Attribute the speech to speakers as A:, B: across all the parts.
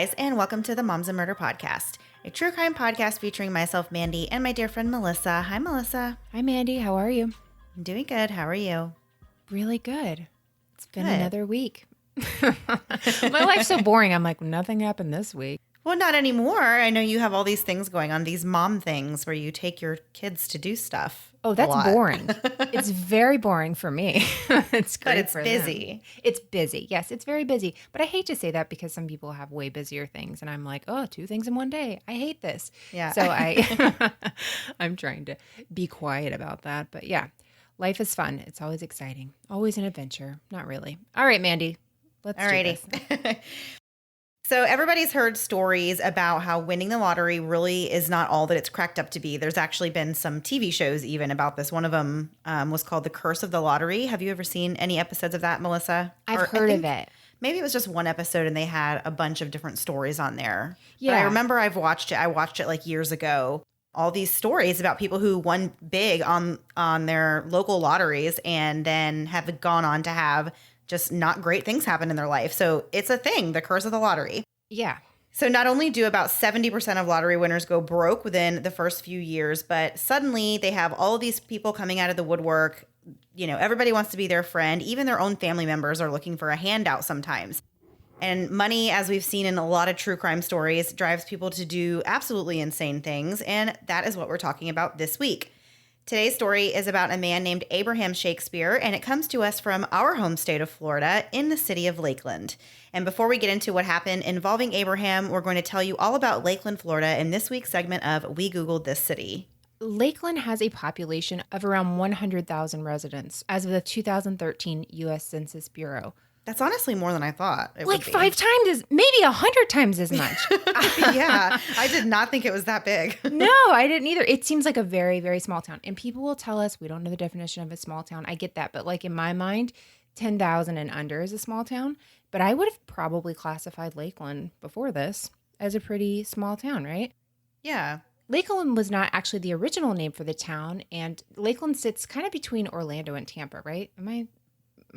A: guys, and welcome to the Moms and Murder Podcast, a true crime podcast featuring myself, Mandy, and my dear friend, Melissa. Hi, Melissa.
B: Hi, Mandy. How are you?
A: I'm doing good. How are you?
B: Really good. It's been
A: Good.
B: another week. My life's so boring. I'm like, nothing happened this week.
A: Well, not anymore. I know you have all these things going on, these mom things where you take your kids to do stuff.
B: Oh, that's boring. It's very boring for me. It's great
A: But it's
B: for
A: busy.
B: them. It's busy. Yes, it's very busy. But I hate to say that because some people have way busier things. And I'm like, oh, 2 things in one day. I hate this.
A: Yeah.
B: So I'm trying to be quiet about that. But yeah, life is fun. It's always exciting. Always an adventure. Not really. All right, Mandy. Let's do this.
A: So everybody's heard stories about how winning the lottery really is not all that it's cracked up to be. There's actually been some TV shows even about this. One of them was called The Curse of the Lottery. Have you ever seen any episodes of that, Melissa?
B: I've heard of it.
A: Maybe it was just one episode and they had a bunch of different stories on there.
B: Yeah.
A: But I remember I've watched it. I watched it like years ago. All these stories about people who won big on their local lotteries and then have gone on to have just not great things happen in their life. So it's a thing, the curse of the lottery.
B: Yeah.
A: So not only do about 70% of lottery winners go broke within the first few years, but suddenly they have all of these people coming out of the woodwork. You know, everybody wants to be their friend. Even their own family members are looking for a handout sometimes. And money, as we've seen in a lot of true crime stories, drives people to do absolutely insane things. And that is what we're talking about this week. Today's story is about a man named Abraham Shakespeare, and it comes to us from our home state of Florida in the city of Lakeland. And before we get into what happened involving Abraham, we're going to tell you all about Lakeland, Florida in this week's segment of We Googled This City.
B: Lakeland has a population of around 100,000 residents as of the 2013 U.S. Census Bureau.
A: That's honestly more than I thought it
B: Like
A: would be.
B: 5 times, maybe 100 times as much.
A: Yeah, I did not think it was that big.
B: No, I didn't either. It seems like a very, very small town. And people will tell us we don't know the definition of a small town. I get that. But like in my mind, 10,000 and under is a small town. But I would have probably classified Lakeland before this as a pretty small town, right?
A: Yeah.
B: Lakeland was not actually the original name for the town. And Lakeland sits kind of between Orlando and Tampa, right? Am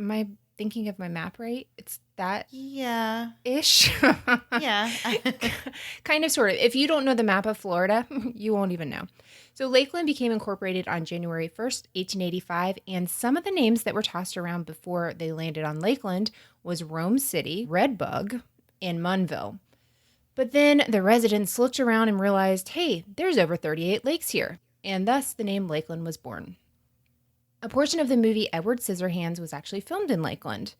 B: I thinking of my map right? It's that
A: Yeah.
B: ish.
A: Yeah.
B: Kind of, sort of. If you don't know the map of Florida, you won't even know. So Lakeland became incorporated on January 1st, 1885, and some of the names that were tossed around before they landed on Lakeland was Rome City, Redbug, and Munville. But then the residents looked around and realized, hey, there's over 38 lakes here, and thus the name Lakeland was born. A portion of the movie Edward Scissorhands was actually filmed in Lakeland.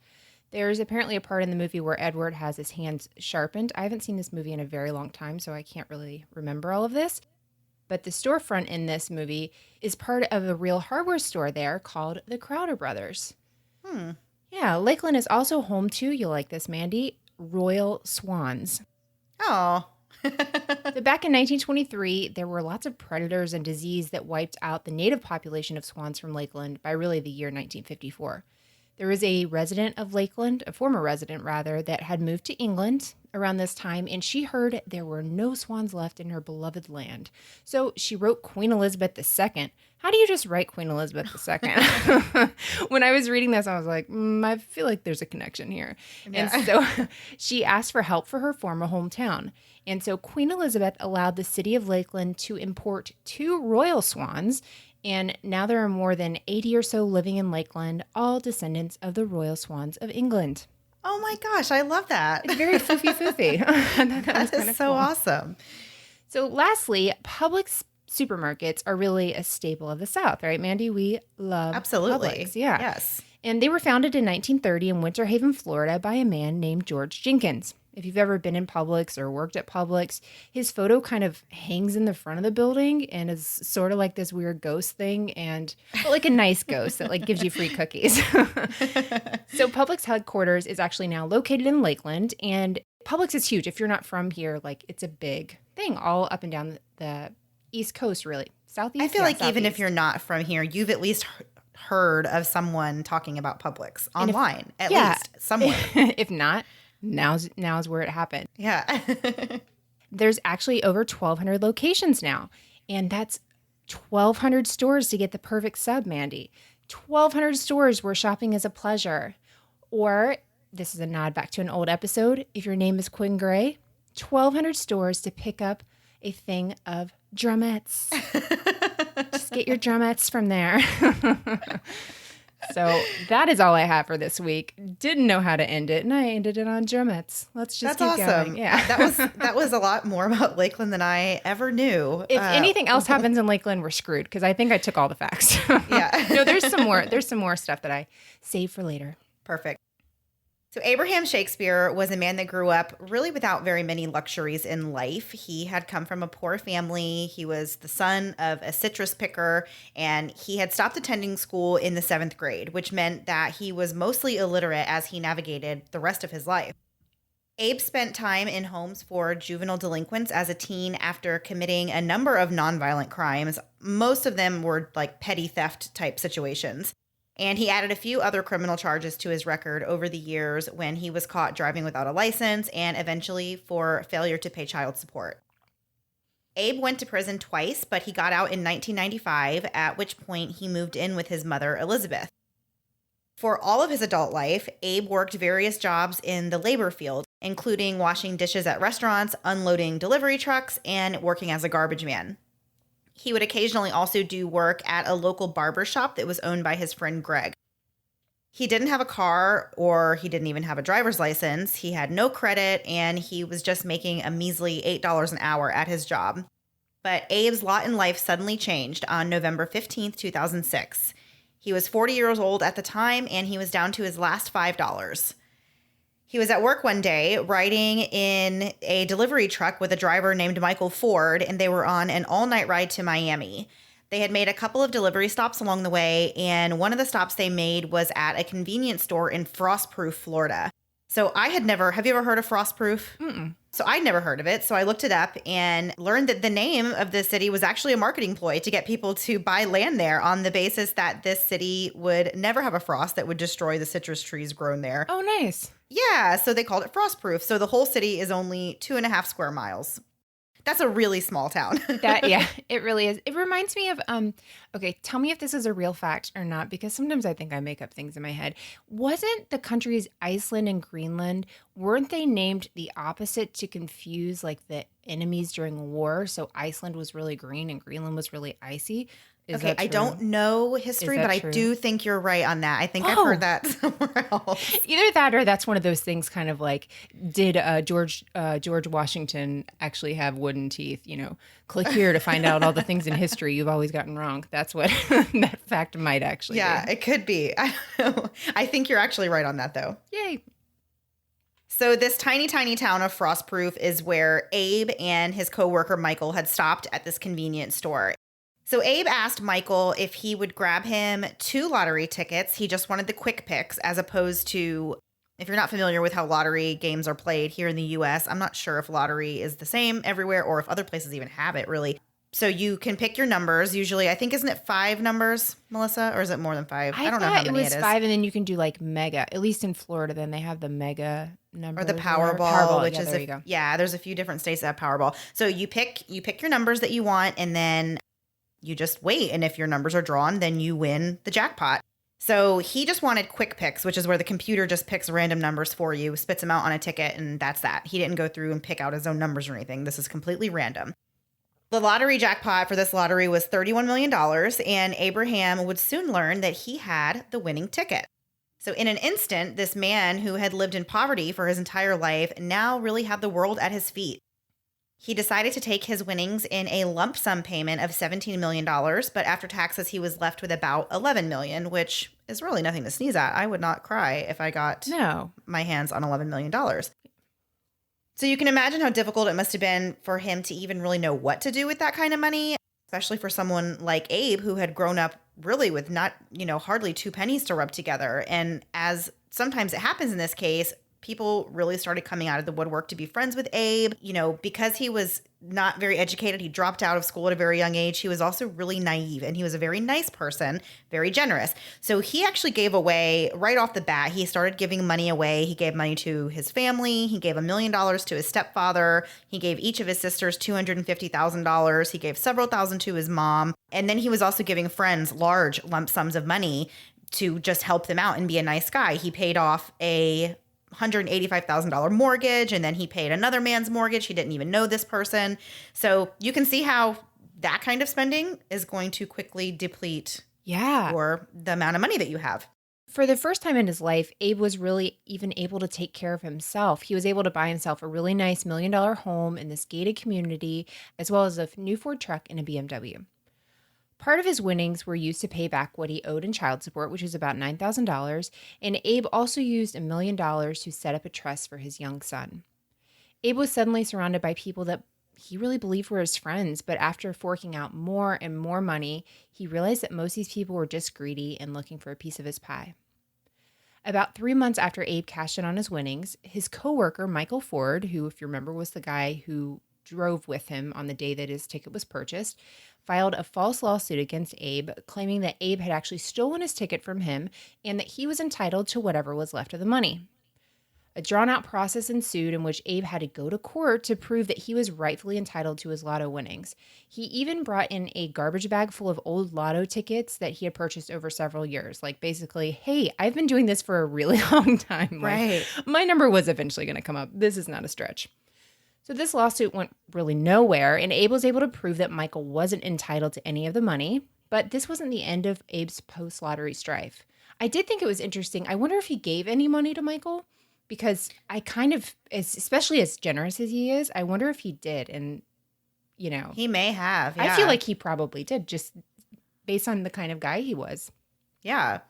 B: There's apparently a part in the movie where Edward has his hands sharpened. I haven't seen this movie in a very long time, so I can't really remember all of this. But the storefront in this movie is part of a real hardware store there called the Crowder Brothers. Yeah, Lakeland is also home to, you'll like this, Mandy, royal swans.
A: Oh.
B: So back in 1923, there were lots of predators and disease that wiped out the native population of swans from Lakeland by really the year 1954. There was a resident of Lakeland, a former resident rather, that had moved to England around this time, and she heard there were no swans left in her beloved land. So she wrote Queen Elizabeth II. How do you just write Queen Elizabeth II? When I was reading this, I was like, I feel like there's a connection here.
A: Yeah.
B: And so she asked for help for her former hometown. And so Queen Elizabeth allowed the city of Lakeland to import 2 royal swans, and now there are more than 80 or so living in Lakeland, all descendants of the royal swans of England.
A: Oh my gosh, I love that.
B: It's very foofy.
A: That is so awesome.
B: So lastly, Publix supermarkets are really a staple of the South, right, Mandy? We love
A: Absolutely.
B: Publix. Yeah.
A: Yes.
B: And they were founded in 1930 in Winter Haven, Florida by a man named George Jenkins. If you've ever been in Publix or worked at Publix, his photo kind of hangs in the front of the building and is sort of like this weird ghost thing, but like a nice ghost that like gives you free cookies. So Publix headquarters is actually now located in Lakeland, and Publix is huge. If you're not from here, like it's a big thing all up and down the East Coast, really. Southeast.
A: I feel like
B: Southeast.
A: even if you're not from here, you've at least heard of someone talking about Publix online, at least somewhere.
B: If not, now's where it happened.
A: Yeah.
B: There's actually over 1,200 locations now, and that's 1,200 stores to get the perfect sub, Mandy. 1,200 stores where shopping is a pleasure. Or, this is a nod back to an old episode, if your name is Quinn Gray, 1,200 stores to pick up a thing of drumettes. Just get your drumettes from there. So that is all I have for this week. Didn't know how to end it, and I ended it on drumettes. Let's just
A: That's
B: keep
A: awesome.
B: going. Yeah,
A: that was a lot more about Lakeland than I ever knew.
B: If anything else happens in Lakeland, we're screwed because I think I took all the facts.
A: Yeah.
B: No, there's some more. There's some more stuff that I saved for later.
A: Perfect. So Abraham Shakespeare was a man that grew up really without very many luxuries in life. He had come from a poor family. He was the son of a citrus picker, and he had stopped attending school in the 7th grade, which meant that he was mostly illiterate as he navigated the rest of his life. Abe spent time in homes for juvenile delinquents as a teen after committing a number of nonviolent crimes. Most of them were like petty theft type situations. And he added a few other criminal charges to his record over the years when he was caught driving without a license and eventually for failure to pay child support. Abe went to prison twice, but he got out in 1995, at which point he moved in with his mother, Elizabeth. For all of his adult life, Abe worked various jobs in the labor field, including washing dishes at restaurants, unloading delivery trucks, and working as a garbage man. He would occasionally also do work at a local barber shop that was owned by his friend Greg. He didn't have a car, or he didn't even have a driver's license. He had no credit, and he was just making a measly $8 an hour at his job. But Abe's lot in life suddenly changed on November 15th, 2006. He was 40 years old at the time, and he was down to his last $5. He was at work one day riding in a delivery truck with a driver named Michael Ford, and they were on an all-night ride to Miami. They had made a couple of delivery stops along the way, and one of the stops they made was at a convenience store in Frostproof, Florida. So have you ever heard of Frostproof?
B: Mm-mm.
A: So I'd never heard of it. So I looked it up and learned that the name of the city was actually a marketing ploy to get people to buy land there on the basis that this city would never have a frost that would destroy the citrus trees grown there.
B: Oh, nice.
A: Yeah, so they called it Frostproof. So the whole city is only 2.5 square miles. That's a really small town.
B: Yeah, it really is. It reminds me of, okay, tell me if this is a real fact or not, because sometimes I think I make up things in my head. Wasn't the countries Iceland and Greenland, weren't they named the opposite to confuse like the enemies during war? So Iceland was really green and Greenland was really icy. Is
A: Okay,
B: that
A: I
B: true?
A: don't know history, but I
B: true?
A: do think you're right on that. I think I've heard that somewhere else.
B: Either that or that's one of those things kind of like, did George Washington actually have wooden teeth? You know, click here to find out all the things in history you've always gotten wrong. That's what that fact might actually
A: Yeah,
B: be.
A: it could be. I don't know. I think you're actually right on that, though.
B: Yay.
A: So this tiny, tiny town of Frostproof is where Abe and his coworker Michael had stopped at this convenience store. So Abe asked Michael if he would grab him 2 lottery tickets. He just wanted the quick picks, as opposed to, if you're not familiar with how lottery games are played here in the US, I'm not sure if lottery is the same everywhere or if other places even have it, really. So you can pick your numbers. Usually, I think, isn't it 5 numbers, Melissa? Or is it more than 5? I don't know how many
B: it was
A: it is.
B: 5, and then you can do like mega. At least in Florida, then they have the mega number.
A: Or the Powerball, which
B: yeah,
A: is,
B: there you go.
A: Yeah, there's a few different states that have Powerball. So you pick your numbers that you want, and then you just wait. And if your numbers are drawn, then you win the jackpot. So he just wanted quick picks, which is where the computer just picks random numbers for you, spits them out on a ticket, and that's that. He didn't go through and pick out his own numbers or anything. This is completely random. The lottery jackpot for this lottery was $31 million, and Abraham would soon learn that he had the winning ticket. So in an instant, this man who had lived in poverty for his entire life now really had the world at his feet. He decided to take his winnings in a lump sum payment of $17 million, but after taxes, he was left with about $11 million, which is really nothing to sneeze at. I would not cry if I got my hands on $11 million. So you can imagine how difficult it must have been for him to even really know what to do with that kind of money, especially for someone like Abe, who had grown up really with not, hardly 2 pennies to rub together. And as sometimes it happens in this case, people really started coming out of the woodwork to be friends with Abe. Because he was not very educated, he dropped out of school at a very young age. He was also really naive, and he was a very nice person, very generous. So he actually gave away right off the bat. He started giving money away. He gave money to his family. He gave $1 million to his stepfather. He gave each of his sisters $250,000. He gave several thousand to his mom. And then he was also giving friends large lump sums of money to just help them out and be a nice guy. He paid off a $185,000 mortgage, and then he paid another man's mortgage. He didn't even know this person. So you can see how that kind of spending is going to quickly deplete the amount of money that you have.
B: For the first time in his life, Abe was really even able to take care of himself. He was able to buy himself a really nice $1 million home in this gated community, as well as a new Ford truck and a BMW. Part of his winnings were used to pay back what he owed in child support, which was about $9,000, and Abe also used $1 million to set up a trust for his young son. Abe was suddenly surrounded by people that he really believed were his friends, but after forking out more and more money, he realized that most of these people were just greedy and looking for a piece of his pie. About 3 months after Abe cashed in on his winnings, his coworker, Michael Ford, who, if you remember, was the guy who drove with him on the day that his ticket was purchased, filed a false lawsuit against Abe, claiming that Abe had actually stolen his ticket from him and that he was entitled to whatever was left of the money. A drawn-out process ensued in which Abe had to go to court to prove that he was rightfully entitled to his lotto winnings. He even brought in a garbage bag full of old lotto tickets that he had purchased over several years. Like, basically, hey, I've been doing this for a really long time.
A: Right.
B: Like, my number was eventually going to come up. This is not a stretch. So this lawsuit went really nowhere, and Abe was able to prove that Michael wasn't entitled to any of the money. But this wasn't the end of Abe's post-lottery strife. I did think it was interesting. I wonder if he gave any money to Michael, because I kind of, especially as generous as he is, I wonder if he did. And, you know.
A: He may have, yeah.
B: I feel like he probably did, just based on the kind of guy he was.
A: Yeah.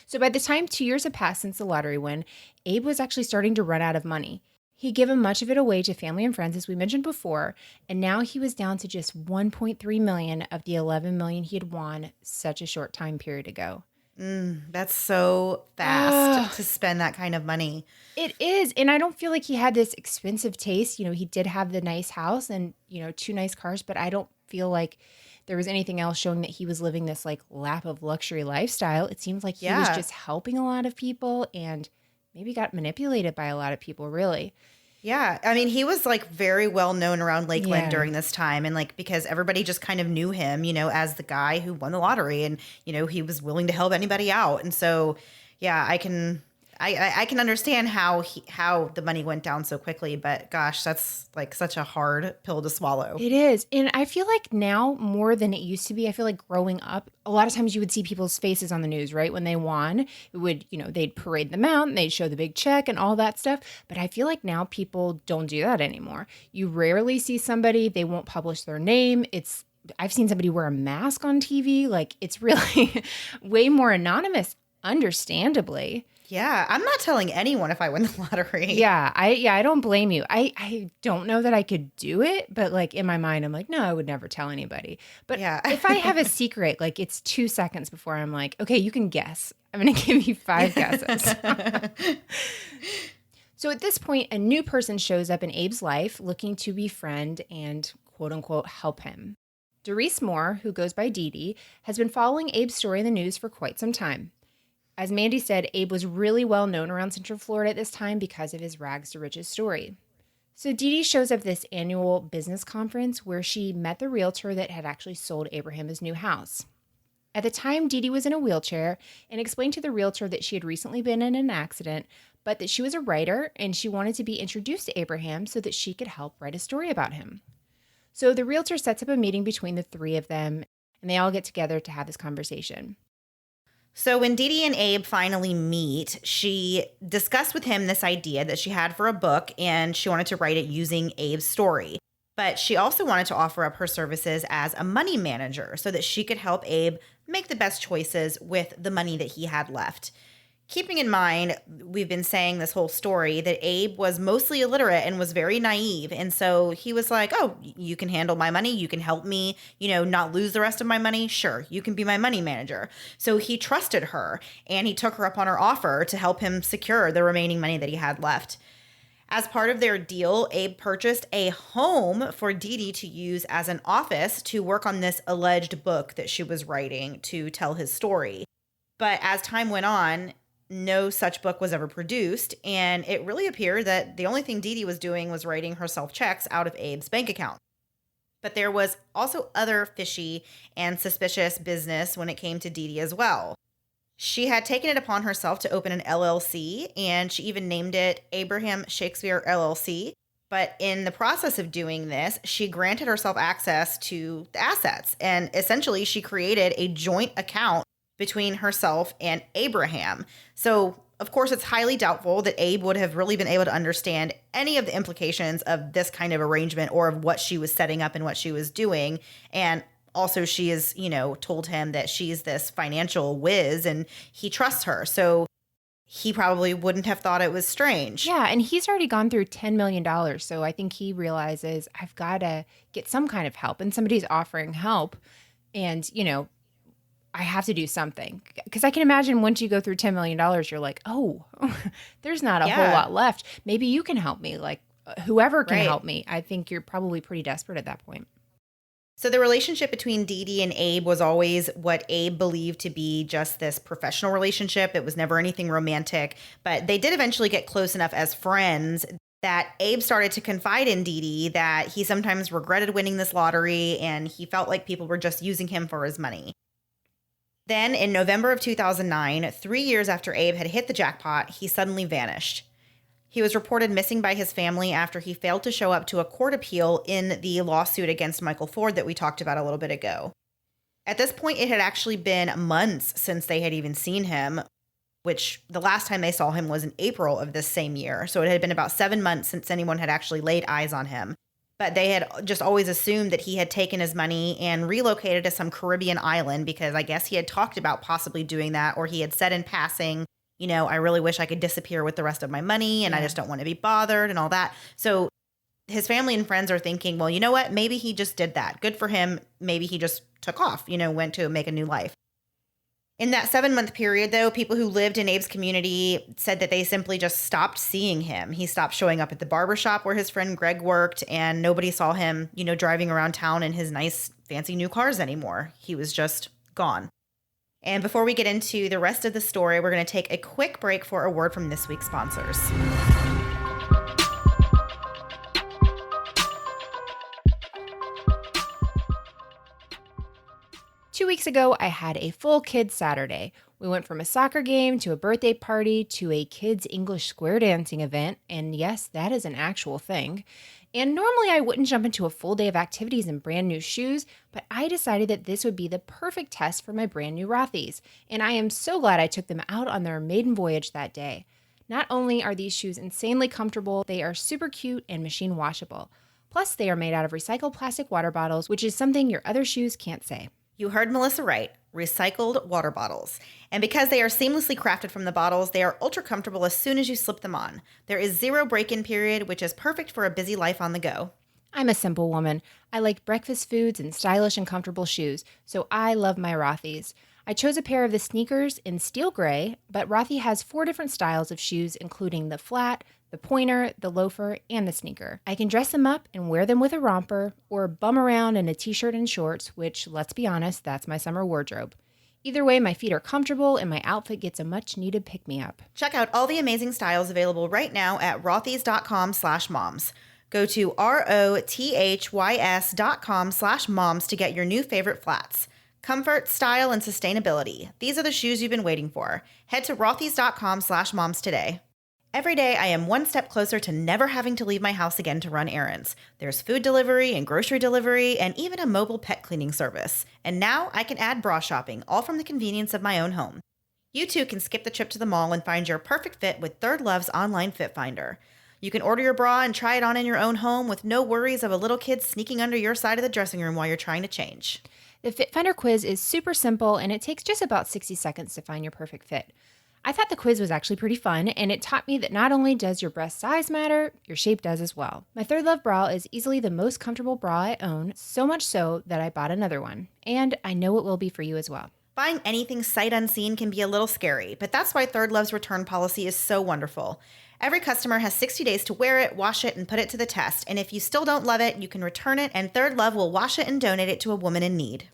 B: So by the time 2 years had passed since the lottery win, Abe was actually starting to run out of money. He'd given much of it away to family and friends, as we mentioned before, and now he was down to just $1.3 million of the $11 million he had won such a short time period ago.
A: That's so fast to spend that kind of money.
B: It is. And I don't feel like he had this expensive taste. You know, he did have the nice house and, 2 nice cars, but I don't feel like there was anything else showing that he was living this like lap of luxury lifestyle. It seems like he was just helping a lot of people and maybe got manipulated by a lot of people, really.
A: Yeah. I mean, he was like very well known around Lakeland during this time. And like, because everybody just kind of knew him, as the guy who won the lottery and, he was willing to help anybody out. And so, yeah, I can understand how the money went down so quickly, but gosh, that's like such a hard pill to swallow.
B: It is. And I feel like now more than it used to be, I feel like growing up, a lot of times you would see people's faces on the news, right? When they won, it would, they'd parade them out and they'd show the big check and all that stuff. But I feel like now people don't do that anymore. You rarely see somebody, they won't publish their name. I've seen somebody wear a mask on TV. Like, it's really way more anonymous, understandably.
A: Yeah, I'm not telling anyone if I win the lottery.
B: Yeah, I don't blame you. I don't know that I could do it, but like in my mind, I'm like, no, I would never tell anybody. But if I have a secret, like it's 2 seconds before I'm like, okay, you can guess. I'm going to give you 5 guesses. So at this point, a new person shows up in Abe's life looking to befriend and quote unquote help him. Doris Moore, who goes by Dee Dee, has been following Abe's story in the news for quite some time. As Mandy said, Abe was really well known around Central Florida at this time because of his rags to riches story. So Dee Dee shows up at this annual business conference where she met the realtor that had actually sold Abraham his new house. At the time, Dee Dee was in a wheelchair and explained to the realtor that she had recently been in an accident, but that she was a writer and she wanted to be introduced to Abraham so that she could help write a story about him. So the realtor sets up a meeting between the 3 of them, and they all get together to have this conversation.
A: So when Dee Dee and Abe finally meet, she discussed with him this idea that she had for a book, and she wanted to write it using Abe's story. But she also wanted to offer up her services as a money manager so that she could help Abe make the best choices with the money that he had left. Keeping in mind, we've been saying this whole story that Abe was mostly illiterate and was very naive. And so he was like, oh, you can handle my money. You can help me, not lose the rest of my money. Sure, you can be my money manager. So he trusted her and he took her up on her offer to help him secure the remaining money that he had left. As part of their deal, Abe purchased a home for Dee Dee to use as an office to work on this alleged book that she was writing to tell his story. But as time went on, no such book was ever produced, and it really appeared that the only thing Dee Dee was doing was writing herself checks out of Abe's bank account. But there was also other fishy and suspicious business when it came to Dee Dee as well. She had taken it upon herself to open an LLC, and she even named it Abraham Shakespeare LLC. But in the process of doing this, she granted herself access to the assets. And essentially, she created a joint account between herself and Abraham. So, of course, it's highly doubtful that Abe would have really been able to understand any of the implications of this kind of arrangement or of what she was setting up and what she was doing. And also, she has, told him that she's this financial whiz and he trusts her. So he probably wouldn't have thought it was strange.
B: Yeah, and he's already gone through $10 million. So I think he realizes I've got to get some kind of help. And somebody's offering help. And, I have to do something. Because I can imagine once you go through $10 million, you're like, oh, there's not a whole lot left. Maybe you can help me. Like, whoever can help me. I think you're probably pretty desperate at that point.
A: So the relationship between Dee Dee and Abe was always what Abe believed to be just this professional relationship. It was never anything romantic, but they did eventually get close enough as friends that Abe started to confide in Dee Dee that he sometimes regretted winning this lottery and he felt like people were just using him for his money. Then in November of 2009, 3 years after Abe had hit the jackpot, he suddenly vanished. He was reported missing by his family after he failed to show up to a court appeal in the lawsuit against Michael Ford that we talked about a little bit ago. At this point, it had actually been months since they had even seen him, which the last time they saw him was in April of this same year. So it had been about 7 months since anyone had actually laid eyes on him. But they had just always assumed that he had taken his money and relocated to some Caribbean island because I guess he had talked about possibly doing that, or he had said in passing, I really wish I could disappear with the rest of my money and I just don't want to be bothered and all that. So his family and friends are thinking, well, you know what? Maybe he just did that. Good for him. Maybe he just took off, went to make a new life. In that 7-month period, though, people who lived in Abe's community said that they simply just stopped seeing him. He stopped showing up at the barbershop where his friend Greg worked, and nobody saw him, driving around town in his nice, fancy new cars anymore. He was just gone. And before we get into the rest of the story, we're going to take a quick break for a word from this week's sponsors.
B: Two weeks ago, I had a full kids Saturday. We went from a soccer game to a birthday party to a kids English square dancing event. And yes, that is an actual thing. And normally I wouldn't jump into a full day of activities in brand new shoes, but I decided that this would be the perfect test for my brand new Rothy's. And I am so glad I took them out on their maiden voyage that day. Not only are these shoes insanely comfortable, they are super cute and machine washable. Plus, they are made out of recycled plastic water bottles, which is something your other shoes can't say.
A: You heard Melissa right, recycled water bottles. And because they are seamlessly crafted from the bottles, they are ultra comfortable as soon as you slip them on. There is zero break-in period, which is perfect for a busy life on the go.
B: I'm a simple woman. I like breakfast foods and stylish and comfortable shoes, so I love my Rothy's. I chose a pair of the sneakers in steel gray, but Rothy has 4 different styles of shoes, including the flat, the pointer, the loafer, and the sneaker. I can dress them up and wear them with a romper, or bum around in a t-shirt and shorts, which, let's be honest, that's my summer wardrobe. Either way, my feet are comfortable and my outfit gets a much-needed pick-me-up.
A: Check out all the amazing styles available right now at rothys.com/moms. Go to rothys.com/moms to get your new favorite flats. Comfort, style, and sustainability. These are the shoes you've been waiting for. Head to rothys.com/moms today. Every day, I am one step closer to never having to leave my house again to run errands. There's food delivery and grocery delivery and even a mobile pet cleaning service. And now I can add bra shopping, all from the convenience of my own home. You too can skip the trip to the mall and find your perfect fit with Third Love's online fit finder. You can order your bra and try it on in your own home with no worries of a little kid sneaking under your side of the dressing room while you're trying to change.
B: The Fit Finder quiz is super simple and it takes just about 60 seconds to find your perfect fit. I thought the quiz was actually pretty fun, and it taught me that not only does your breast size matter, your shape does as well. My Third Love bra is easily the most comfortable bra I own, so much so that I bought another one. And I know it will be for you as well.
A: Buying anything sight unseen can be a little scary, but that's why Third Love's return policy is so wonderful. Every customer has 60 days to wear it, wash it, and put it to the test. And if you still don't love it, you can return it, and Third Love will wash it and donate it to a woman in need.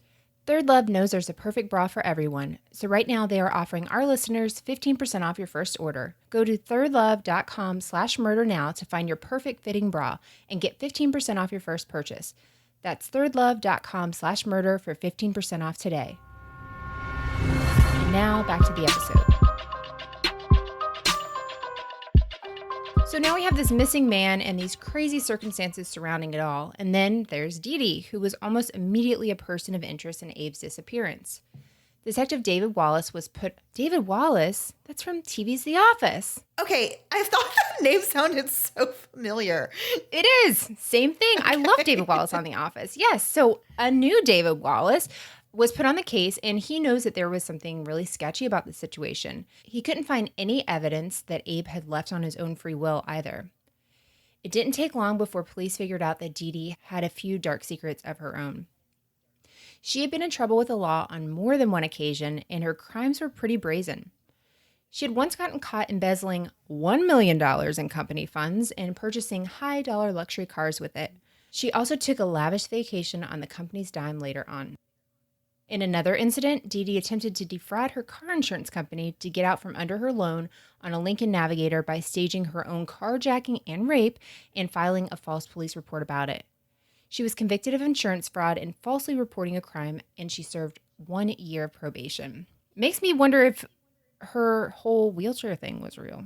B: Third Love knows there's a perfect bra for everyone, so right now they are offering our listeners 15% off your first order. Go to thirdlove.com/murder now to find your perfect fitting bra and get 15% off your first purchase. That's thirdlove.com/murder for 15% off today. Now back to the episode. So now we have this missing man and these crazy circumstances surrounding it all. And then there's Dee Dee, who was almost immediately a person of interest in Abe's disappearance. Detective David Wallace was put... David Wallace? That's from TV's The Office.
A: Okay, I thought that name sounded so familiar.
B: It is. Same thing. I love David Wallace on The Office. Yes. So a new David Wallace was put on the case, and he knows that there was something really sketchy about the situation. He couldn't find any evidence that Abe had left on his own free will either. It didn't take long before police figured out that Dee Dee had a few dark secrets of her own. She had been in trouble with the law on more than one occasion, and her crimes were pretty brazen. She had once gotten caught embezzling $1 million in company funds and purchasing high-dollar luxury cars with it. She also took a lavish vacation on the company's dime later on. In another incident, Dee Dee attempted to defraud her car insurance company to get out from under her loan on a Lincoln Navigator by staging her own carjacking and rape and filing a false police report about it. She was convicted of insurance fraud and falsely reporting a crime, and she served 1 year of probation. Makes me wonder if her whole wheelchair thing was real.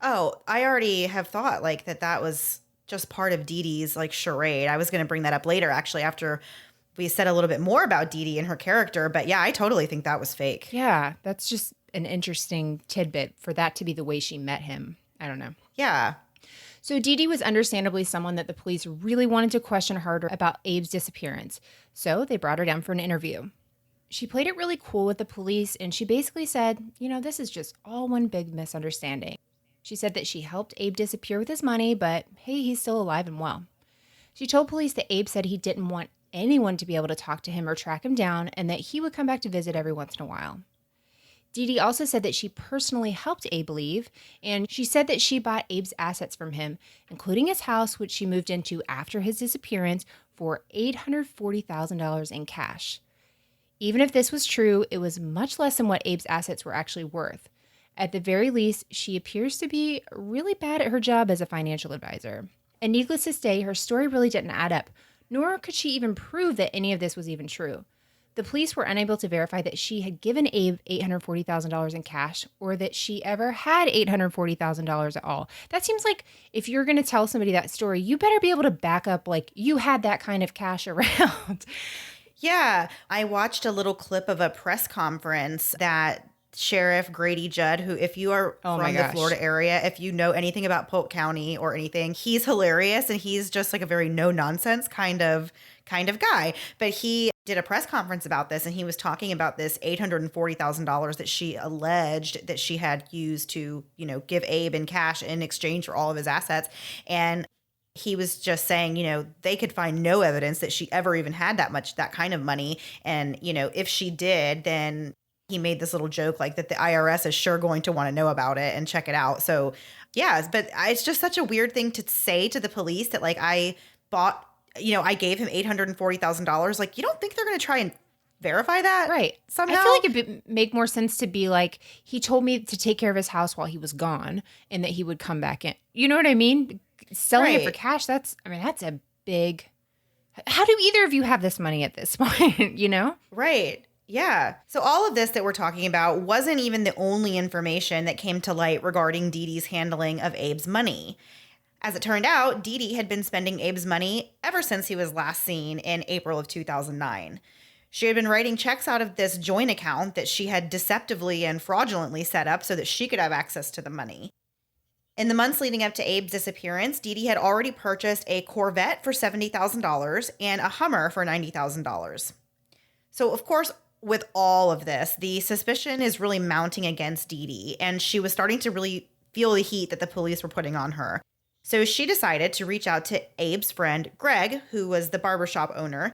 A: Oh, I already have thought like that was just part of Dee Dee's like charade. I was going to bring that up later, actually, after we said a little bit more about Dee Dee and her character. But yeah, I totally think that was fake.
B: Yeah, that's just an interesting tidbit for that to be the way she met him. I don't know.
A: Yeah.
B: So Dee Dee was understandably someone that the police really wanted to question harder about Abe's disappearance. So they brought her down for an interview. She played it really cool with the police, and she basically said, this is just all one big misunderstanding. She said that she helped Abe disappear with his money, but hey, he's still alive and well. She told police that Abe said he didn't want anyone to be able to talk to him or track him down, and that he would come back to visit every once in a while. Dee Dee also said that she personally helped Abe leave, and she said that she bought Abe's assets from him, including his house, which she moved into after his disappearance, for $840,000 in cash. Even if this was true, it was much less than what Abe's assets were actually worth. At the very least, she appears to be really bad at her job as a financial advisor. And needless to say, her story really didn't add up, nor could she even prove that any of this was even true. The police were unable to verify that she had given Abe $840,000 in cash or that she ever had $840,000 at all. That seems like if you're going to tell somebody that story, you better be able to back up like you had that kind of cash around.
A: Yeah. I watched a little clip of a press conference that Sheriff Grady Judd, who, if you are from the Florida area, if you know anything about Polk County or anything, he's hilarious, and he's just like a very no nonsense kind of guy. But he did a press conference about this, and he was talking about this $840,000 that she alleged that she had used to, give Abe in cash in exchange for all of his assets. And he was just saying, they could find no evidence that she ever even had that kind of money. And, if she did, then he made this little joke like that the IRS is sure going to want to know about it and check it out. So, yeah, but it's just such a weird thing to say to the police that like I bought, I gave him $840,000. Like, you don't think they're going to try and verify that?
B: Right.
A: Somehow?
B: I feel like it'd make more sense to be like, he told me to take care of his house while he was gone and that he would come back in. You know what I mean? Selling it for cash, that's a big... How do either of you have this money at this point,
A: Right. Yeah. So all of this that we're talking about wasn't even the only information that came to light regarding Dee Dee's handling of Abe's money. As it turned out, Dee Dee had been spending Abe's money ever since he was last seen in April of 2009. She had been writing checks out of this joint account that she had deceptively and fraudulently set up so that she could have access to the money. In the months leading up to Abe's disappearance, Dee Dee had already purchased a Corvette for $70,000 and a Hummer for $90,000. So, of course, with all of this, the suspicion is really mounting against Dee Dee, and she was starting to really feel the heat that the police were putting on her. So she decided to reach out to Abe's friend, Greg, who was the barbershop owner.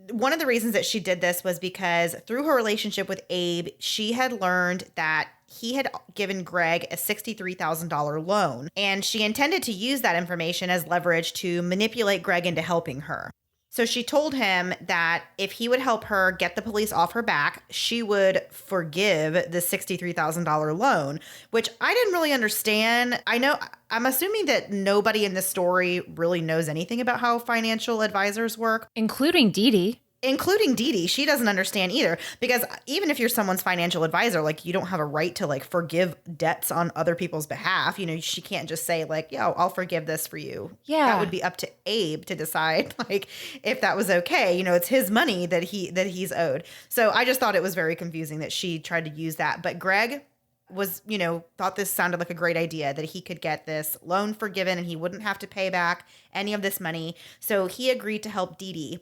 A: One of the reasons that she did this was because through her relationship with Abe, she had learned that he had given Greg a $63,000 loan, and she intended to use that information as leverage to manipulate Greg into helping her. So she told him that if he would help her get the police off her back, she would forgive the $63,000 loan, which I didn't really understand. I'm assuming that nobody in this story really knows anything about how financial advisors work.
B: Including Dee Dee.
A: including Dee Dee. She doesn't understand either, because even if you're someone's financial advisor, like, you don't have a right to like forgive debts on other people's behalf. You know, she can't just say like, yeah, I'll forgive this for you.
B: Yeah.
A: That would be up to Abe to decide like if that was okay. You know, it's his money that he's owed. So I just thought it was very confusing that she tried to use that. But Greg was, you know, thought this sounded like a great idea, that he could get this loan forgiven and he wouldn't have to pay back any of this money. So he agreed to help Dee Dee.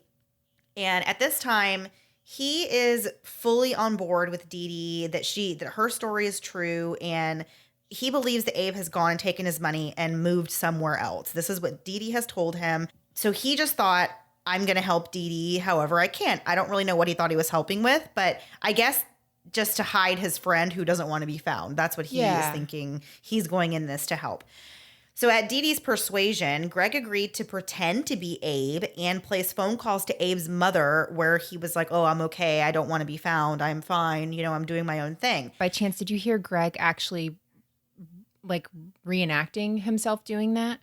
A: And at this time, he is fully on board with Dee Dee, that her story is true, and he believes that Abe has gone and taken his money and moved somewhere else. This is what Dee Dee has told him. So he just thought, I'm going to help Dee Dee however I can. I don't really know what he thought he was helping with, but I guess just to hide his friend who doesn't want to be found. That's what he is thinking. He's going in this to help. So at Dee Dee's persuasion, Greg agreed to pretend to be Abe and place phone calls to Abe's mother where he was like, oh, I'm okay. I don't want to be found. I'm fine. You know, I'm doing my own thing.
B: By chance, did you hear Greg actually like reenacting himself doing that?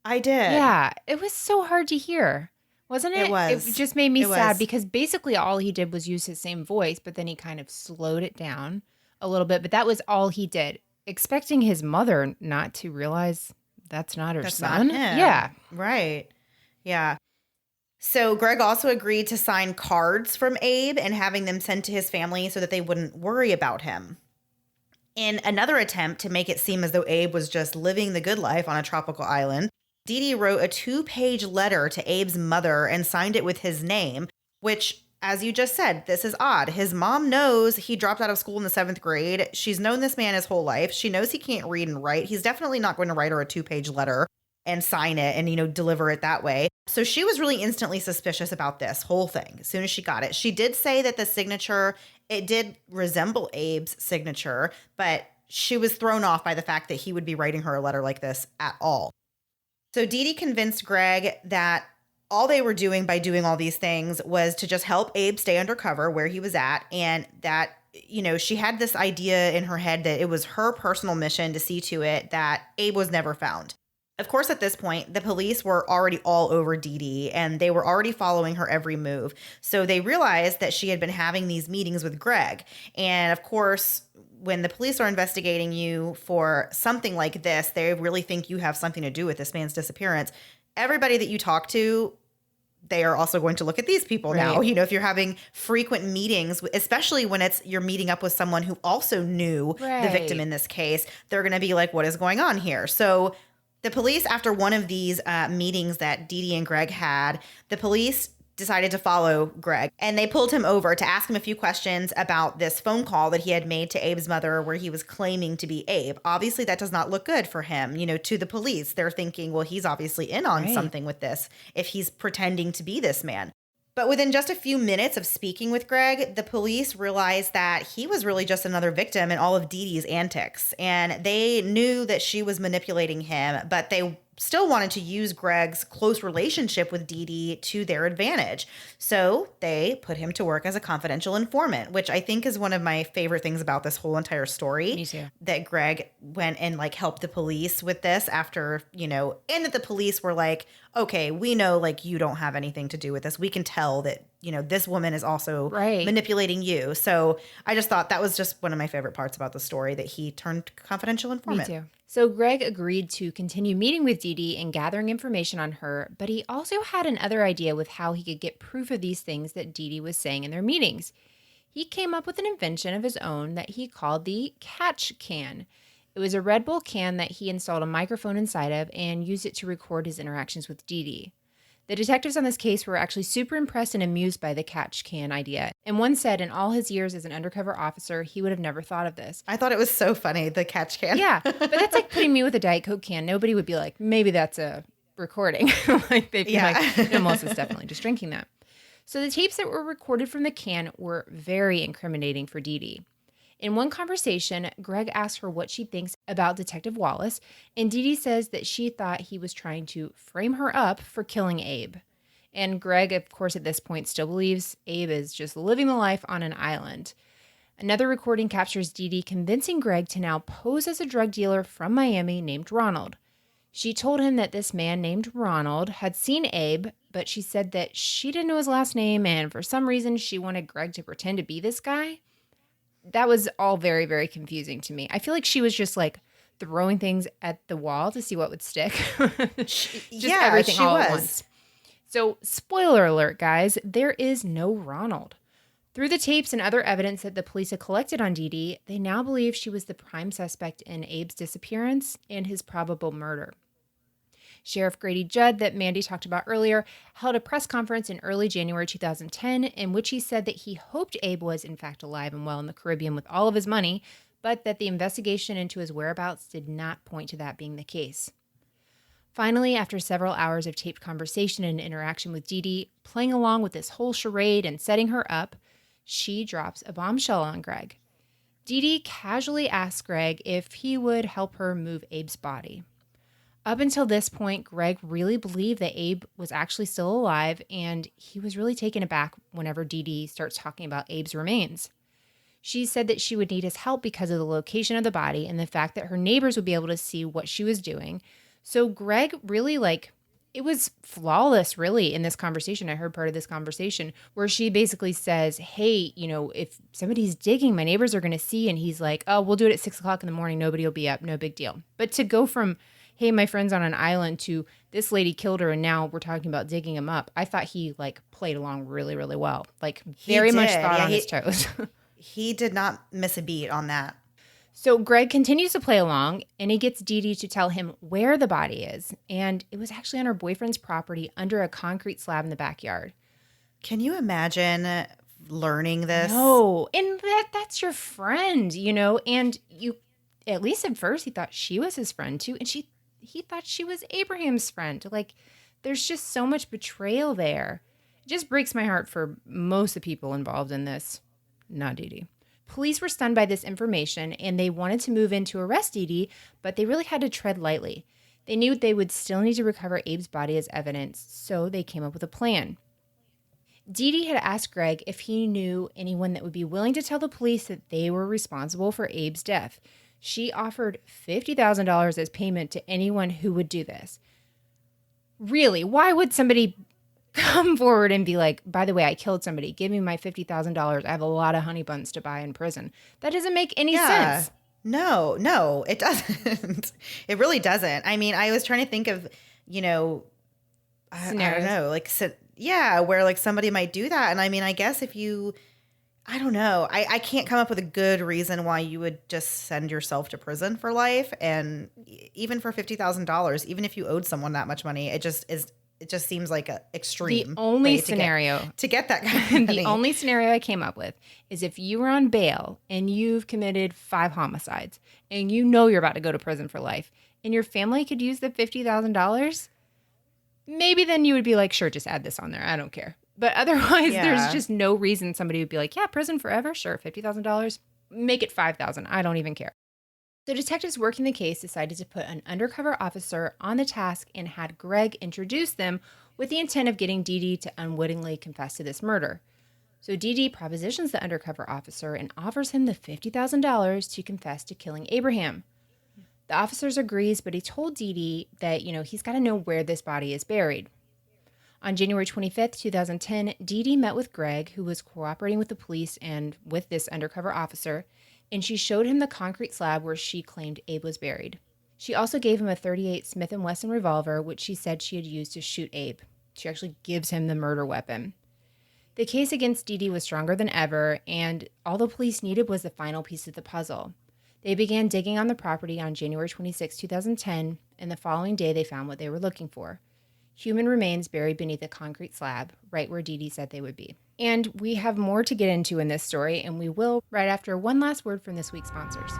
A: I did.
B: Yeah. It was so hard to hear, wasn't it?
A: It was.
B: It just made me
A: It
B: sad
A: was.
B: because basically all he did was use his same voice, but then he kind of slowed it down a little bit. But that was all he did, expecting his mother not to realize that's not her son.
A: Not him.
B: Yeah.
A: Right. Yeah. So Greg also agreed to sign cards from Abe and having them sent to his family so that they wouldn't worry about him. In another attempt to make it seem as though Abe was just living the good life on a tropical island, Dee Dee wrote a 2-page letter to Abe's mother and signed it with his name, which, as you just said, this is odd. His mom knows he dropped out of school in the 7th grade. She's known this man his whole life. She knows he can't read and write. He's definitely not going to write her a 2-page letter and sign it and, you know, deliver it that way. So she was really instantly suspicious about this whole thing as soon as she got it. She did say that the signature, it did resemble Abe's signature, but she was thrown off by the fact that he would be writing her a letter like this at all. So Dee Dee convinced Greg that all they were doing by doing all these things was to just help Abe stay undercover where he was at, and that, you know, she had this idea in her head that it was her personal mission to see to it that Abe was never found. Of course, at this point, the police were already all over Dee Dee, and they were already following her every move. So they realized that she had been having these meetings with Greg. And of course, when the police are investigating you for something like this, they really think you have something to do with this man's disappearance. Everybody that you talk to, they are also going to look at these people now. You know, if you're having frequent meetings, especially when you're meeting up with someone who also knew the victim in this case, they're going to be like, what is going on here? So the police, after one of these meetings that Dee Dee and Greg had, the police decided to follow Greg, and they pulled him over to ask him a few questions about this phone call that he had made to Abe's mother where he was claiming to be Abe. Obviously, that does not look good for him, you know, to the police. They're thinking, well, he's obviously in on something with this if he's pretending to be this man. But within just a few minutes of speaking with Greg, the police realized that he was really just another victim in all of Dee Dee's antics. And they knew that she was manipulating him, but they still wanted to use Greg's close relationship with Dee Dee to their advantage. So they put him to work as a confidential informant, which I think is one of my favorite things about this whole entire story.
B: Me too.
A: That Greg went and like helped the police with this after, you know, and that the police were like, okay, we know like you don't have anything to do with this. We can tell that, you know, this woman is also manipulating you. So I just thought that was just one of my favorite parts about the story, that he turned confidential informant.
B: Me too. So Greg agreed to continue meeting with Dee Dee and gathering information on her, but he also had another idea with how he could get proof of these things that Dee Dee was saying in their meetings. He came up with an invention of his own that he called the catch can. It was a Red Bull can that he installed a microphone inside of and used it to record his interactions with Dee Dee. The detectives on this case were actually super impressed and amused by the catch can idea. And one said in all his years as an undercover officer, he would have never thought of this.
A: I thought it was so funny, the catch can.
B: Yeah, but that's like putting me with a Diet Coke can. Nobody would be like, maybe that's a recording. Like they'd be like, no, Melissa's definitely just drinking that. So the tapes that were recorded from the can were very incriminating for Dee Dee. In one conversation, Greg asked her what she thinks about Detective Wallace, and Dee Dee says that she thought he was trying to frame her up for killing Abe. And Greg, of course, at this point still believes Abe is just living the life on an island. Another recording captures Dee Dee convincing Greg to now pose as a drug dealer from Miami named Ronald. She told him that this man named Ronald had seen Abe, but she said that she didn't know his last name, and for some reason she wanted Greg to pretend to be this guy. That was all very, very confusing to me. I feel like she was just like throwing things at the wall to see what would stick. Just everything
A: she
B: all
A: was.
B: at once. So, spoiler alert, guys, there is no Ronald. Through the tapes and other evidence that the police had collected on Dee Dee, they now believe she was the prime suspect in Abe's disappearance and his probable murder. Sheriff Grady Judd, that Mandy talked about earlier, held a press conference in early January 2010 in which he said that he hoped Abe was in fact alive and well in the Caribbean with all of his money, but that the investigation into his whereabouts did not point to that being the case. Finally, after several hours of taped conversation and interaction with Dee Dee, playing along with this whole charade and setting her up, she drops a bombshell on Greg. Dee Dee casually asks Greg if he would help her move Abe's body. Up until this point, Greg really believed that Abe was actually still alive, and he was really taken aback whenever Dee Dee starts talking about Abe's remains. She said that she would need his help because of the location of the body and the fact that her neighbors would be able to see what she was doing. So Greg really, it was flawless, really, in this conversation. I heard part of this conversation where she basically says, hey, if somebody's digging, my neighbors are going to see. And he's like, oh, we'll do it at 6 o'clock in the morning. Nobody will be up. No big deal. But to go from, hey, my friend's on an island to this lady killed her and now we're talking about digging him up, I thought he played along really, really well. Very much thought on his toes.
A: He did not miss a beat on that.
B: So Greg continues to play along, and he gets Dee Dee to tell him where the body is. And it was actually on her boyfriend's property under a concrete slab in the backyard.
A: Can you imagine learning this?
B: No, and that's your friend, and you, at least at first, he thought she was his friend too, and he thought she was Abraham's friend. There's just so much betrayal there. It just breaks my heart for most of the people involved in this, not Dee Dee. Police were stunned by this information, and they wanted to move in to arrest Dee Dee, but they really had to tread lightly. They knew they would still need to recover Abe's body as evidence, so they came up with a plan. Dee Dee had asked Greg if he knew anyone that would be willing to tell the police that they were responsible for Abe's death. She offered $50,000 as payment to anyone who would do this. Really, why would somebody come forward and be like, by the way, I killed somebody. Give me my $50,000. I have a lot of honey buns to buy in prison. That doesn't make any sense.
A: No, it doesn't. It really doesn't. I mean, I was trying to think of, I don't know, where somebody might do that. And I mean, I guess I don't know. I can't come up with a good reason why you would just send yourself to prison for life. And even for $50,000, even if you owed someone that much money, it just seems like an extreme.
B: The only scenario
A: to get that kind of money.
B: The only scenario I came up with is if you were on bail and you've committed 5 homicides and you're about to go to prison for life and your family could use the $50,000, maybe then you would be like, sure, just add this on there. I don't care. But otherwise, there's just no reason somebody would be like, yeah, prison forever. Sure, $50,000. Make it $5,000. I don't even care. The detectives working the case decided to put an undercover officer on the task and had Greg introduce them with the intent of getting Dee Dee to unwittingly confess to this murder. So Dee Dee propositions the undercover officer and offers him the $50,000 to confess to killing Abraham. The officer agrees, but he told Dee Dee that, he's got to know where this body is buried. On January 25th, 2010, Dee Dee met with Greg, who was cooperating with the police and with this undercover officer, and she showed him the concrete slab where she claimed Abe was buried. She also gave him a .38 Smith & Wesson revolver, which she said she had used to shoot Abe. She actually gives him the murder weapon. The case against Dee Dee was stronger than ever, and all the police needed was the final piece of the puzzle. They began digging on the property on January 26, 2010, and the following day they found what they were looking for. Human remains buried beneath a concrete slab, right where Dee Dee said they would be. And we have more to get into in this story, and we will right after one last word from this week's sponsors.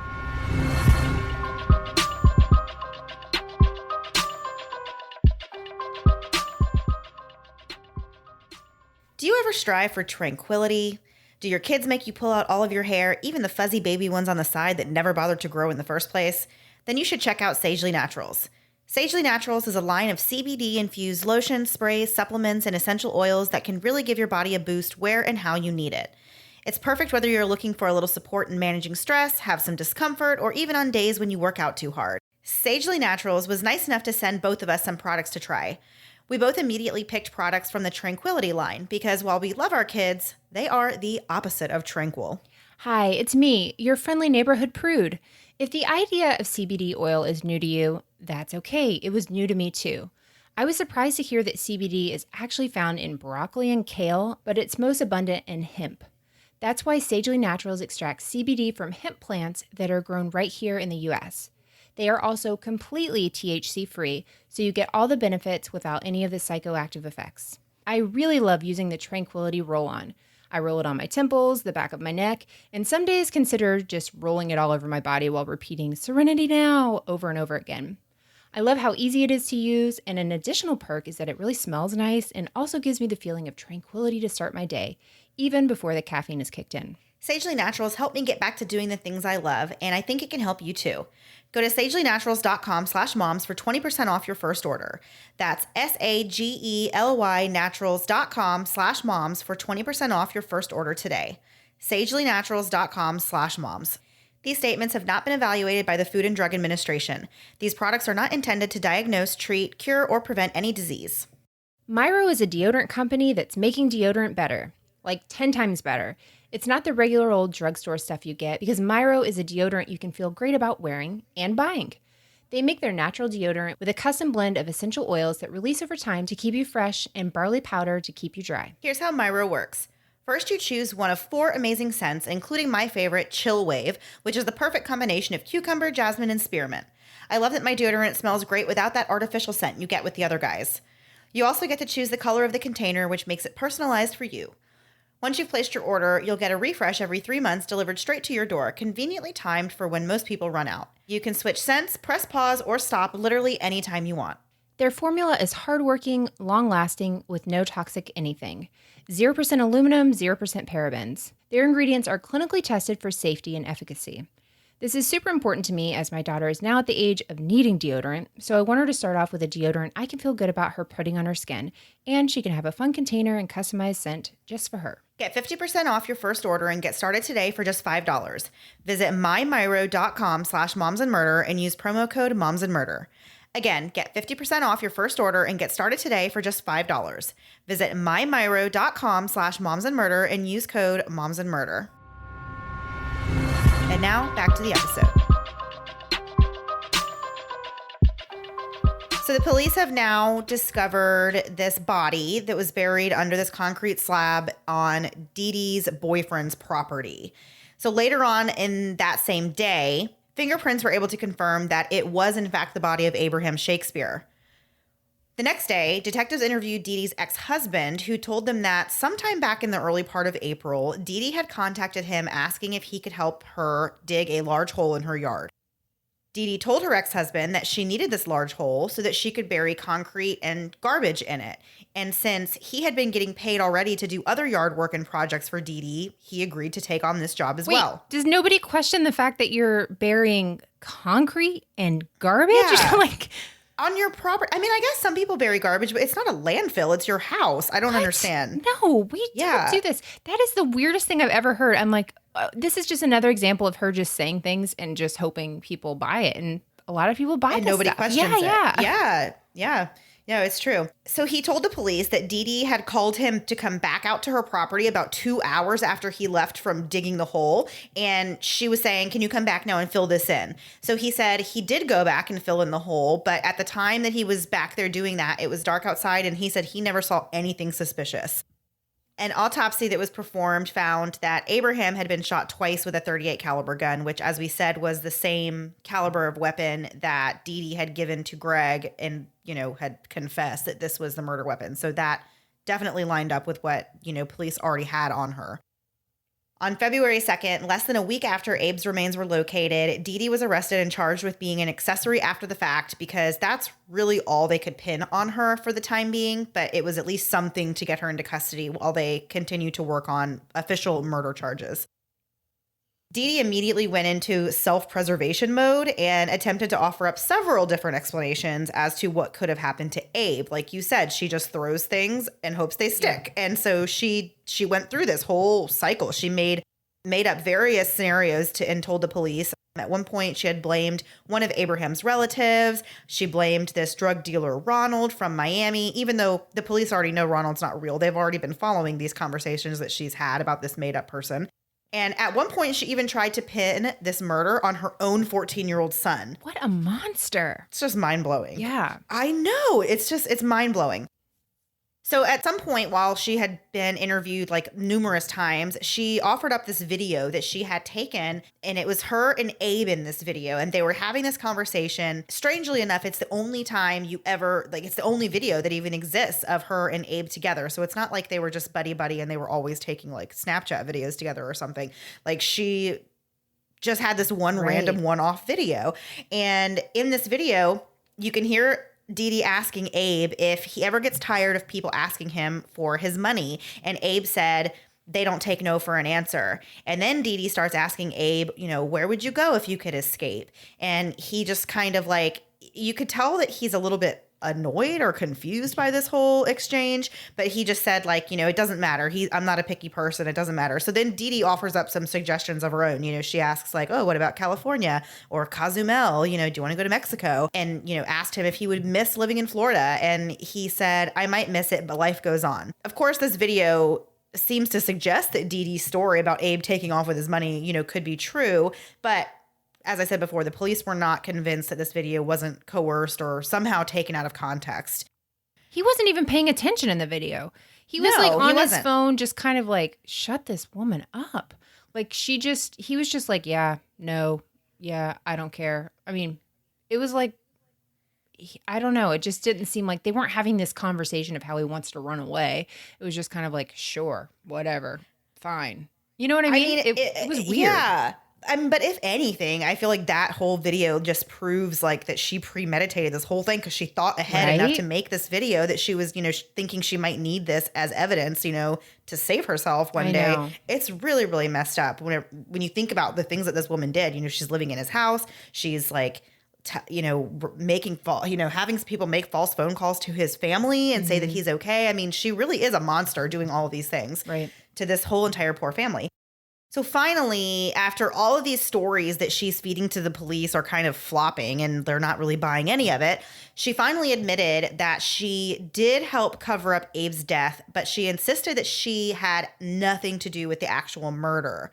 A: Do you ever strive for tranquility? Do your kids make you pull out all of your hair, even the fuzzy baby ones on the side that never bothered to grow in the first place? Then you should check out Sagely Naturals. Sagely Naturals is a line of CBD-infused lotions, sprays, supplements, and essential oils that can really give your body a boost where and how you need it. It's perfect whether you're looking for a little support in managing stress, have some discomfort, or even on days when you work out too hard. Sagely Naturals was nice enough to send both of us some products to try. We both immediately picked products from the Tranquility line because while we love our kids, they are the opposite of tranquil.
B: Hi, it's me, your friendly neighborhood prude. If the idea of CBD oil is new to you, that's okay. It was new to me too. I was surprised to hear that CBD is actually found in broccoli and kale, but it's most abundant in hemp. That's why Sagely Naturals extracts CBD from hemp plants that are grown right here in the US. They are also completely THC free, so you get all the benefits without any of the psychoactive effects. I really love using the Tranquility roll on. I roll it on my temples, the back of my neck, and some days consider just rolling it all over my body while repeating Serenity Now over and over again. I love how easy it is to use, and an additional perk is that it really smells nice and also gives me the feeling of tranquility to start my day, even before the caffeine is kicked in.
A: Sagely Naturals helped me get back to doing the things I love, and I think it can help you too. Go to sagelynaturals.com/moms for 20% off your first order. That's SAGELY naturals.com/moms for 20% off your first order today. sagelynaturals.com/moms. These statements have not been evaluated by the Food and Drug Administration. These products are not intended to diagnose, treat, cure, or prevent any disease.
B: Myro is a deodorant company that's making deodorant better, like 10 times better. It's not the regular old drugstore stuff you get because Myro is a deodorant you can feel great about wearing and buying. They make their natural deodorant with a custom blend of essential oils that release over time to keep you fresh and barley powder to keep you dry.
A: Here's how Myro works. First, you choose one of 4 amazing scents, including my favorite, Chill Wave, which is the perfect combination of cucumber, jasmine, and spearmint. I love that my deodorant smells great without that artificial scent you get with the other guys. You also get to choose the color of the container, which makes it personalized for you. Once you've placed your order, you'll get a refresh every 3 months delivered straight to your door, conveniently timed for when most people run out. You can switch scents, press pause, or stop literally anytime you want.
B: Their formula is hardworking, long-lasting, with no toxic anything. 0% aluminum, 0% parabens. Their ingredients are clinically tested for safety and efficacy. This is super important to me as my daughter is now at the age of needing deodorant, so I want her to start off with a deodorant I can feel good about her putting on her skin, and she can have a fun container and customized scent just for her.
A: Get 50% off your first order and get started today for just $5. Visit mymyro.com/momsandmurder and use promo code momsandmurder. Again, get 50% off your first order and get started today for just $5. Visit mymyro.com/momsandmurder and use code momsandmurder. And now, back to the episode. So the police have now discovered this body that was buried under this concrete slab on Dee Dee's boyfriend's property. So later on in that same day, fingerprints were able to confirm that it was in fact the body of Abraham Shakespeare. The next day, detectives interviewed Dee Dee's ex-husband, who told them that sometime back in the early part of April, Dee Dee had contacted him asking if he could help her dig a large hole in her yard. Dee Dee told her ex-husband that she needed this large hole so that she could bury concrete and garbage in it. And since he had been getting paid already to do other yard work and projects for Dee Dee, he agreed to take on this job as well.
B: Does nobody question the fact that you're burying concrete and garbage?
A: Yeah.
B: Like,
A: on your property. I mean, I guess some people bury garbage, but it's not a landfill. It's your house. I don't understand.
B: No, we don't do this. That is the weirdest thing I've ever heard. I'm like, this is just another example of her just saying things and just hoping people buy it. And a lot of people buy it.
A: Nobody questions it.
B: Yeah.
A: No, it's true. So he told the police that Dee Dee had called him to come back out to her property about 2 hours after he left from digging the hole. And she was saying, can you come back now and fill this in? So he said he did go back and fill in the hole. But at the time that he was back there doing that, it was dark outside. And he said he never saw anything suspicious. An autopsy that was performed found that Abraham had been shot twice with a .38 caliber gun, which, as we said, was the same caliber of weapon that Dee Dee had given to Greg and, had confessed that this was the murder weapon. So that definitely lined up with what, police already had on her. On February 2nd, less than a week after Abe's remains were located, Dee Dee was arrested and charged with being an accessory after the fact because that's really all they could pin on her for the time being, but it was at least something to get her into custody while they continue to work on official murder charges. Dee Dee immediately went into self-preservation mode and attempted to offer up several different explanations as to what could have happened to Abe. Like you said, she just throws things and hopes they stick. Yeah. And so she went through this whole cycle. She made up various scenarios and told the police. At one point, she had blamed one of Abraham's relatives. She blamed this drug dealer, Ronald, from Miami, even though the police already know Ronald's not real. They've already been following these conversations that she's had about this made-up person. And at one point, she even tried to pin this murder on her own 14-year-old son.
B: What a monster.
A: It's just mind-blowing.
B: Yeah.
A: I know. It's mind-blowing. So at some point while she had been interviewed like numerous times, she offered up this video that she had taken, and it was her and Abe in this video, and they were having this conversation. Strangely enough, it's the only time it's the only video that even exists of her and Abe together. So it's not like they were just buddy and they were always taking like Snapchat videos together or something. Like she just had this one random one-off video. And in this video, you can hear Dee Dee asking Abe if he ever gets tired of people asking him for his money. And Abe said, they don't take no for an answer. And then Dee Dee starts asking Abe, where would you go if you could escape? And he just kind of like, you could tell that he's a little bit annoyed or confused by this whole exchange, but he just said like, it doesn't matter. I'm not a picky person. It doesn't matter. So then Dee Dee offers up some suggestions of her own. She asks like, oh, what about California or Cozumel? Do you want to go to Mexico? And, asked him if he would miss living in Florida. And he said, I might miss it, but life goes on. Of course, this video seems to suggest that Dee Dee's story about Abe taking off with his money, could be true. But as I said before, the police were not convinced that this video wasn't coerced or somehow taken out of context.
B: He wasn't even paying attention in the video. He was on his phone, just kind of like, shut this woman up. Like he was just like, yeah, no, yeah, I don't care. I mean, it was like, I don't know. It just didn't seem like they weren't having this conversation of how he wants to run away. It was just kind of like, sure, whatever, fine. You know what I mean? It was weird.
A: Yeah. But if anything, I feel like that whole video just proves like that she premeditated this whole thing because she thought ahead enough to make this video that she was, thinking she might need this as evidence, to save herself one day. It's really, really messed up when you think about the things that this woman did. She's living in his house. She's like, having people make false phone calls to his family and say that he's okay. I mean, she really is a monster doing all of these things to this whole entire poor family. So finally, after all of these stories that she's feeding to the police are kind of flopping and they're not really buying any of it, she finally admitted that she did help cover up Abe's death, but she insisted that she had nothing to do with the actual murder.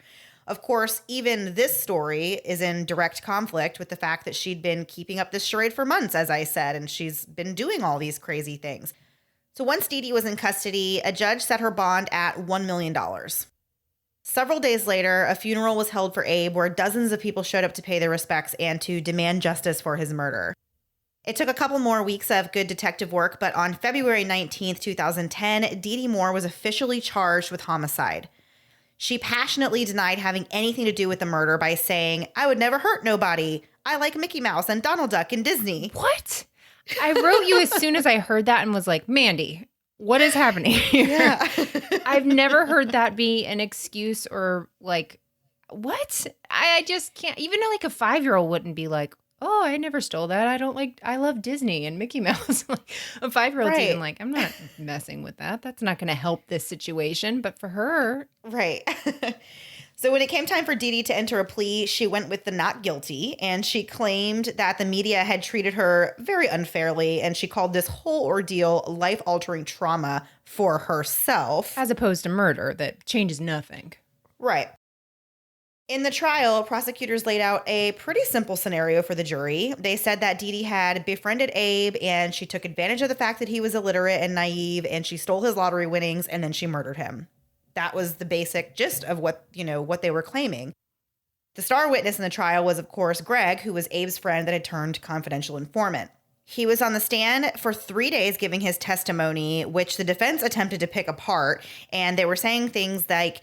A: Of course, even this story is in direct conflict with the fact that she'd been keeping up this charade for months, as I said, and she's been doing all these crazy things. So once Dee Dee was in custody, a judge set her bond at $1 million. Several days later, a funeral was held for Abe where dozens of people showed up to pay their respects and to demand justice for his murder. It took a couple more weeks of good detective work, but on February 19th, 2010, Dee Dee Moore was officially charged with homicide. She passionately denied having anything to do with the murder by saying, I would never hurt nobody. I like Mickey Mouse and Donald Duck and Disney.
B: What? I wrote you as soon as I heard that and was like, Mandy, what is happening here? Yeah. I've never heard that be an excuse or like, what? I just can't. Even like a 5-year-old wouldn't be like, oh, I never stole that. I love Disney and Mickey Mouse. Like a 5-year-old's even like, I'm not messing with that. That's not going to help this situation. But for her.
A: Right. So when it came time for Dee Dee to enter a plea, she went with the not guilty, and she claimed that the media had treated her very unfairly, and she called this whole ordeal life-altering trauma for herself.
B: As opposed to murder that changes nothing.
A: Right. In the trial, prosecutors laid out a pretty simple scenario for the jury. They said that Dee Dee had befriended Abe, and she took advantage of the fact that he was illiterate and naive, and she stole his lottery winnings, and then she murdered him. That was the basic gist of what they were claiming. The star witness in the trial was, of course, Greg, who was Abe's friend that had turned confidential informant. He was on the stand for 3 days giving his testimony, which the defense attempted to pick apart. And they were saying things like,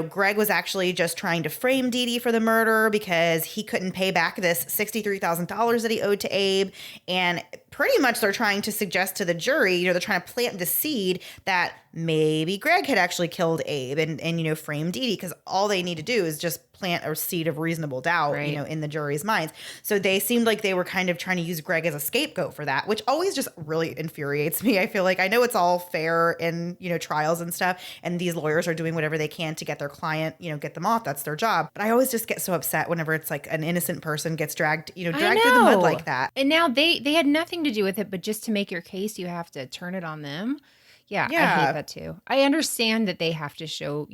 A: Greg was actually just trying to frame Dee Dee for the murder because he couldn't pay back this $63,000 that he owed to Abe. And pretty much they're trying to suggest to the jury, they're trying to plant the seed that maybe Greg had actually killed Abe and frame Dee Dee, because all they need to do is just plant a seed of reasonable doubt, in the jury's minds. So they seemed like they were kind of trying to use Greg as a scapegoat for that, which always just really infuriates me. I feel like I know it's all fair in, trials and stuff, and these lawyers are doing whatever they can to get get their client, get them off. That's their job. But I always just get so upset whenever it's like an innocent person gets dragged through the mud like that.
B: And now they had nothing to do with it, but just to make your case, you have to turn it on them. Yeah, I hate that too. I understand that they have to show,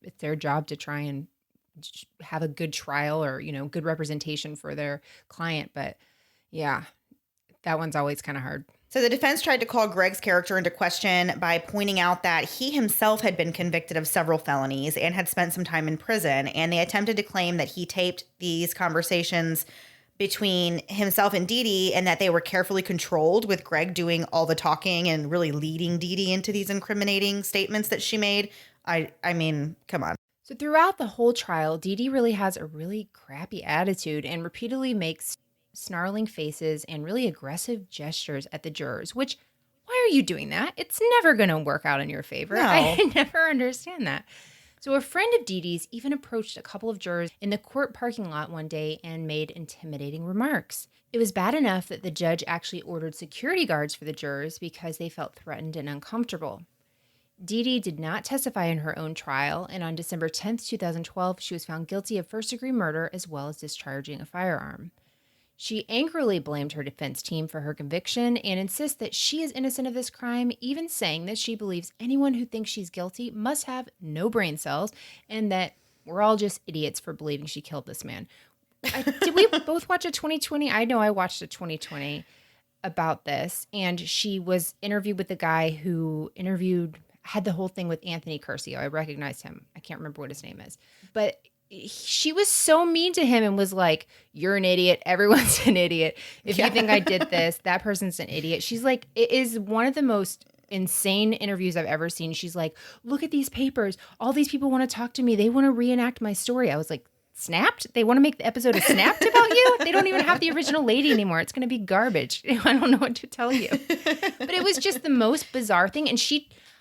B: it's their job to try and have a good trial or, good representation for their client. But yeah, that one's always kind of hard.
A: So the defense tried to call Greg's character into question by pointing out that he himself had been convicted of several felonies and had spent some time in prison. And they attempted to claim that he taped these conversations between himself and Dee Dee and that they were carefully controlled, with Greg doing all the talking and really leading Dee Dee into these incriminating statements that she made. I mean, come on.
B: So throughout the whole trial, Dee Dee really has a really crappy attitude and repeatedly makes snarling faces and really aggressive gestures at the jurors, which, why are you doing that? It's never going to work out in your favor.
A: No.
B: I never understand that. So a friend of Dee Dee's even approached a couple of jurors in the court parking lot one day and made intimidating remarks. It was bad enough that the judge actually ordered security guards for the jurors because they felt threatened and uncomfortable. Dee Dee did not testify in her own trial, and on December 10th, 2012, she was found guilty of first-degree murder as well as discharging a firearm. She angrily blamed her defense team for her conviction and insists that she is innocent of this crime, even saying that she believes anyone who thinks she's guilty must have no brain cells and that we're all just idiots for believing she killed this man. Did we both watch a 2020? I know I watched a 2020 about this, and she was interviewed with the guy who had the whole thing with Anthony Curcio. I recognized him. I can't remember what his name is. But she was so mean to him and was like, you're an idiot. Everyone's an idiot. If you think I did this, that person's an idiot. She's like, it is one of the most insane interviews I've ever seen. She's like, look at these papers. All these people want to talk to me. They want to reenact my story. I was like, Snapped? They want to make the episode of Snapped about you? They don't even have the original lady anymore. It's going to be garbage. I don't know what to tell you. But it was just the most bizarre thing. And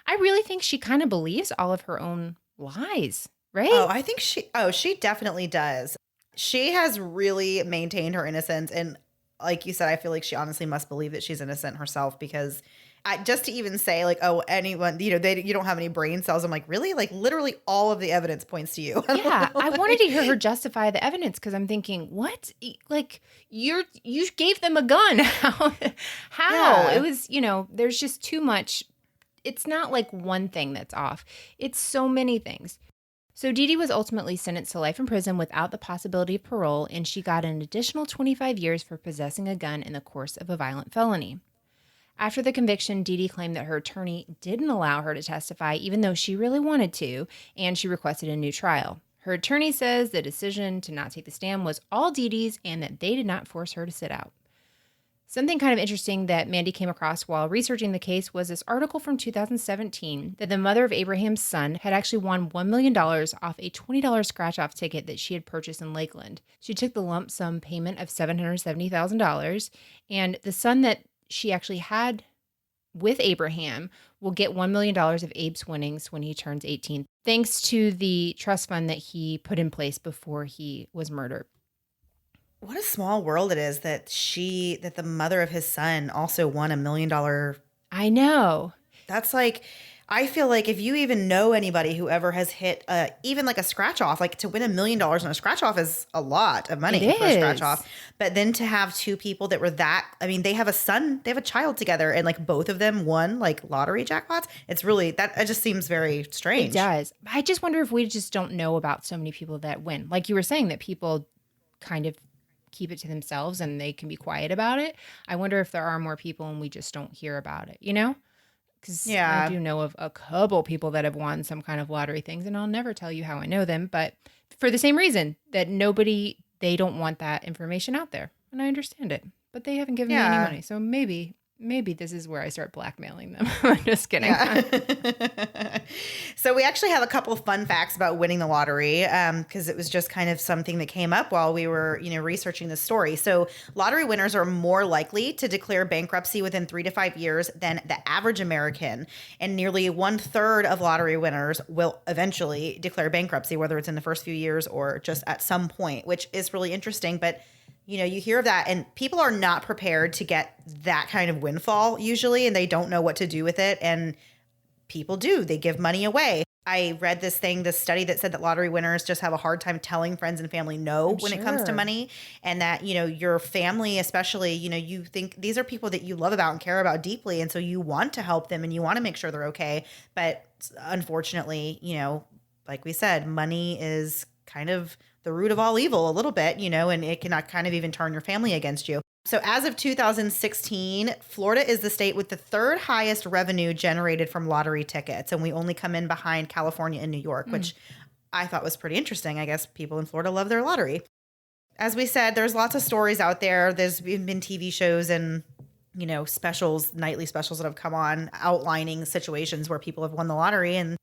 B: I really think she kind of believes all of her own lies. Right?
A: Oh, I think she definitely does. She has really maintained her innocence. And like you said, I feel like she honestly must believe that she's innocent herself, because just to even say like, oh, anyone, you don't have any brain cells. I'm like, really? Like literally all of the evidence points to you.
B: Yeah. I wanted to hear her justify the evidence, because I'm thinking, what? Like you gave them a gun. How?
A: Yeah.
B: It was, there's just too much. It's not like one thing that's off. It's so many things. So Dee Dee was ultimately sentenced to life in prison without the possibility of parole, and she got an additional 25 years for possessing a gun in the course of a violent felony. After the conviction, Dee Dee claimed that her attorney didn't allow her to testify, even though she really wanted to, and she requested a new trial. Her attorney says the decision to not take the stand was all Dee Dee's and that they did not force her to sit out. Something kind of interesting that Mandy came across while researching the case was this article from 2017 that the mother of Abraham's son had actually won $1 million off a $20 scratch-off ticket that she had purchased in Lakeland. She took the lump sum payment of $770,000, and the son that she actually had with Abraham will get $1 million of Abe's winnings when he turns 18, thanks to the trust fund that he put in place before he was murdered.
A: What a small world it is that the mother of his son also won $1 million.
B: I know.
A: That's like, I feel like if you even know anybody who ever has hit even like a scratch off, like to win $1 million on a scratch off is a lot of money for a scratch off. But then to have two people that were they have a child together, and like both of them won like lottery jackpots. It's really, it just seems very strange.
B: It does. I just wonder if we just don't know about so many people that win. Like you were saying, that people kind of keep it to themselves and they can be quiet about it. I wonder if there are more people and we just don't hear about it, Because I do know of a couple people that have won some kind of lottery things, and I'll never tell you how I know them, but for the same reason that they don't want that information out there. And I understand it, but they haven't given me any money. So maybe this is where I start blackmailing them. I'm just kidding.
A: Yeah. So we actually have a couple of fun facts about winning the lottery, because it was just kind of something that came up while we were, researching this story. So lottery winners are more likely to declare bankruptcy within 3 to 5 years than the average American. And nearly 1/3 of lottery winners will eventually declare bankruptcy, whether it's in the first few years or just at some point, which is really interesting. But you hear of that, and people are not prepared to get that kind of windfall usually, and they don't know what to do with it. And people do. They give money away. I read this study that said that lottery winners just have a hard time telling friends and family no when it comes to money, and that, your family, especially, you think these are people that you love about and care about deeply. And so you want to help them and you want to make sure they're okay. But unfortunately, like we said, money is kind of the root of all evil a little bit, and it can kind of even turn your family against you. So as of 2016, Florida is the state with the third highest revenue generated from lottery tickets. And we only come in behind California and New York, which I thought was pretty interesting. I guess people in Florida love their lottery. As we said, there's lots of stories out there. There's been TV shows and, specials, nightly specials that have come on outlining situations where people have won the lottery and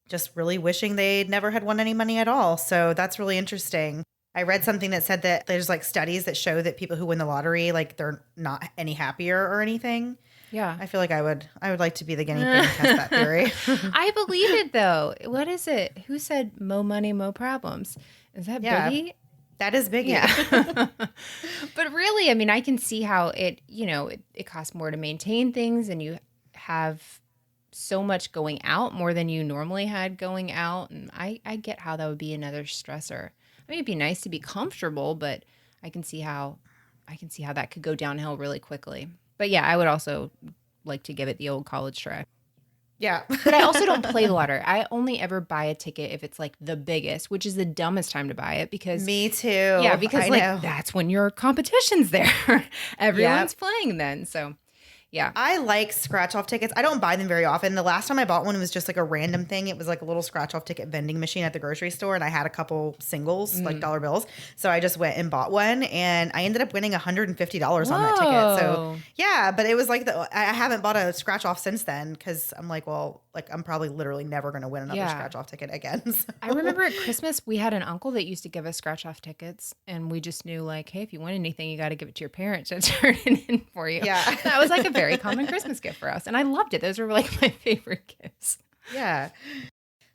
A: just really wishing they never had won any money at all. So that's really interesting. I read something that said that there's like studies that show that people who win the lottery, like they're not any happier or anything.
B: Yeah.
A: I feel like I would like to be the guinea pig and test that theory.
B: I believe it though. What is it? Who said mo money, mo problems? Is that Biggie?
A: That is Biggie.
B: Yeah. But really, I mean, I can see how it costs more to maintain things, and you have so much going out, more than you normally had going out. And I get how that would be another stressor. I mean, it'd be nice to be comfortable, but I can see how that could go downhill really quickly. But yeah, I would also like to give it the old college try.
A: Yeah.
B: But I also don't play the lottery. I only ever buy a ticket if it's like the biggest, which is the dumbest time to buy it because
A: me too.
B: Yeah, because that's when your competition's there. Everyone's playing then. So yeah.
A: I like scratch off tickets. I don't buy them very often. The last time I bought one was just like a random thing. It was like a little scratch off ticket vending machine at the grocery store. And I had a couple singles, like dollar bills. So I just went and bought one and I ended up winning $150 on that ticket. So yeah, but it was like I haven't bought a scratch off since then because I'm like, well, like I'm probably literally never going to win another scratch off ticket again. So.
B: I remember at Christmas, we had an uncle that used to give us scratch off tickets and we just knew like, hey, if you win anything, you got to give it to your parents and turn it in for you.
A: Yeah.
B: That was like a very common Christmas gift for us. And I loved it. Those were like my favorite gifts.
A: Yeah.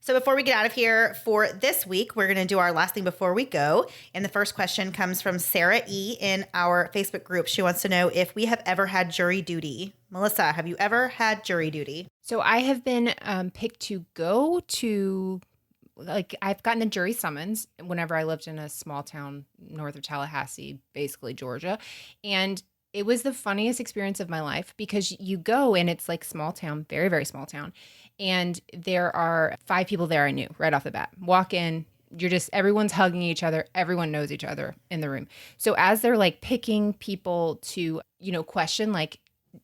A: So before we get out of here for this week, we're going to do our last thing before we go. And the first question comes from Sarah E. in our Facebook group. She wants to know if we have ever had jury duty. Melissa, have you ever had jury duty?
B: So I have been picked to go to, like, I've gotten a jury summons whenever I lived in a small town north of Tallahassee, basically Georgia. And it was the funniest experience of my life because you go and it's like small town, very, very small town. And there are 5 people there I knew right off the bat. Walk in, everyone's hugging each other. Everyone knows each other in the room. So as they're like picking people to, question, like,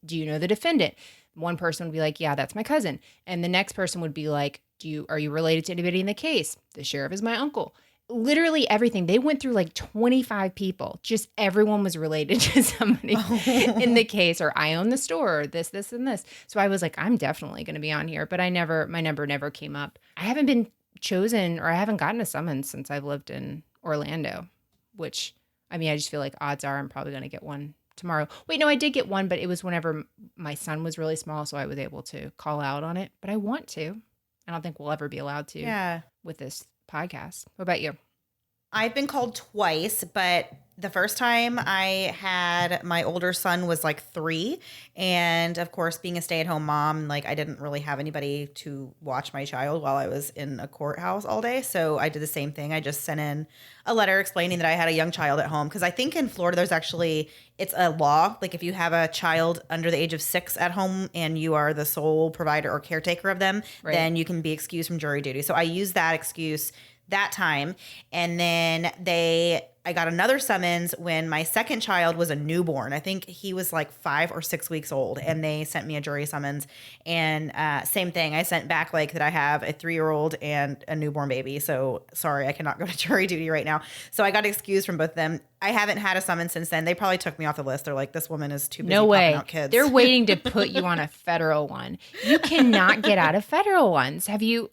B: do you know the defendant? One person would be like, yeah, that's my cousin. And the next person would be like, are you related to anybody in the case? The sheriff is my uncle. Literally everything. They went through like 25 people. Just everyone was related to somebody in the case, or I own the store, or this, and this. So I was like, I'm definitely going to be on here. But my number never came up. I haven't been chosen, or I haven't gotten a summons since I've lived in Orlando, which, I mean, I just feel like odds are I'm probably going to get one tomorrow. Wait, no, I did get one, but it was whenever my son was really small, so I was able to call out on it. But I want to. I don't think we'll ever be allowed to with this podcast. What about you?
A: I've been called twice, but the first time I had, my older son was like 3. And of course, being a stay-at-home mom, like I didn't really have anybody to watch my child while I was in a courthouse all day. So I did the same thing. I just sent in a letter explaining that I had a young child at home. Because I think in Florida, it's a law. Like if you have a child under the age of 6 at home and you are the sole provider or caretaker of them, then you can be excused from jury duty. So I used that excuse that time. And then I got another summons when my second child was a newborn. I think he was like 5 or 6 weeks old, and they sent me a jury summons. And same thing, I sent back like that I have a 3-year-old and a newborn baby. So sorry, I cannot go to jury duty right now. So I got excused from both of them. I haven't had a summons since then. They probably took me off the list. They're like, this woman is too busy popping out kids.
B: They're waiting to put you on a federal one. You cannot get out of federal ones. Have you?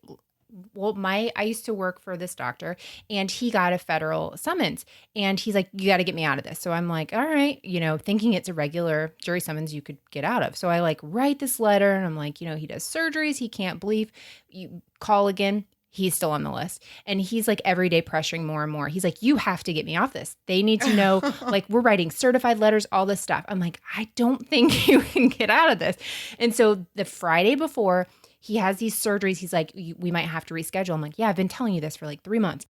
B: Well, I used to work for this doctor and he got a federal summons and he's like, you got to get me out of this. So I'm like, all right, thinking it's a regular jury summons you could get out of. So I like write this letter and I'm like, he does surgeries. He can't believe. You call again. He's still on the list. And he's like every day pressuring more and more. He's like, you have to get me off this. They need to know, like we're writing certified letters, all this stuff. I'm like, I don't think you can get out of this. And so the Friday before, He has these surgeries. He's like, we might have to reschedule. I'm like, yeah, I've been telling you this for like 3 months.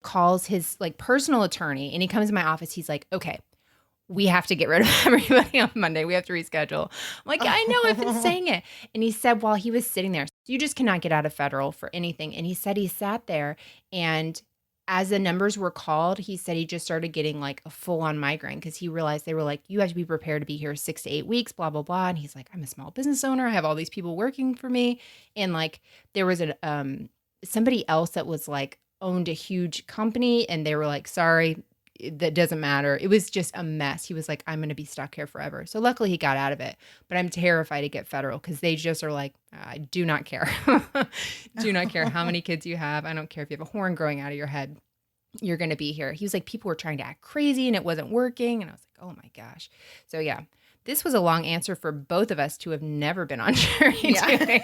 B: Calls his like personal attorney and he comes to my office. He's like, okay, we have to get rid of everybody on Monday. We have to reschedule. I'm like, I know, I've been saying it. And he said while he was sitting there, you just cannot get out of federal for anything. And he said he sat there, and as the numbers were called, he said he just started getting like a full-on migraine because he realized they were like, you have to be prepared to be here 6 to 8 weeks, blah, blah, blah. And he's like, I'm a small business owner. I have all these people working for me. And like there was somebody else that was like owned a huge company, and they were like, sorry, that doesn't matter. It was just a mess. He was like, I'm going to be stuck here forever. So luckily he got out of it, but I'm terrified to get federal because they just are like, I do not care. Do not care how many kids you have. I don't care if you have a horn growing out of your head. You're going to be here. He was like, people were trying to act crazy and it wasn't working. And I was like, oh my gosh. So yeah, this was a long answer for both of us to have never been on jury duty.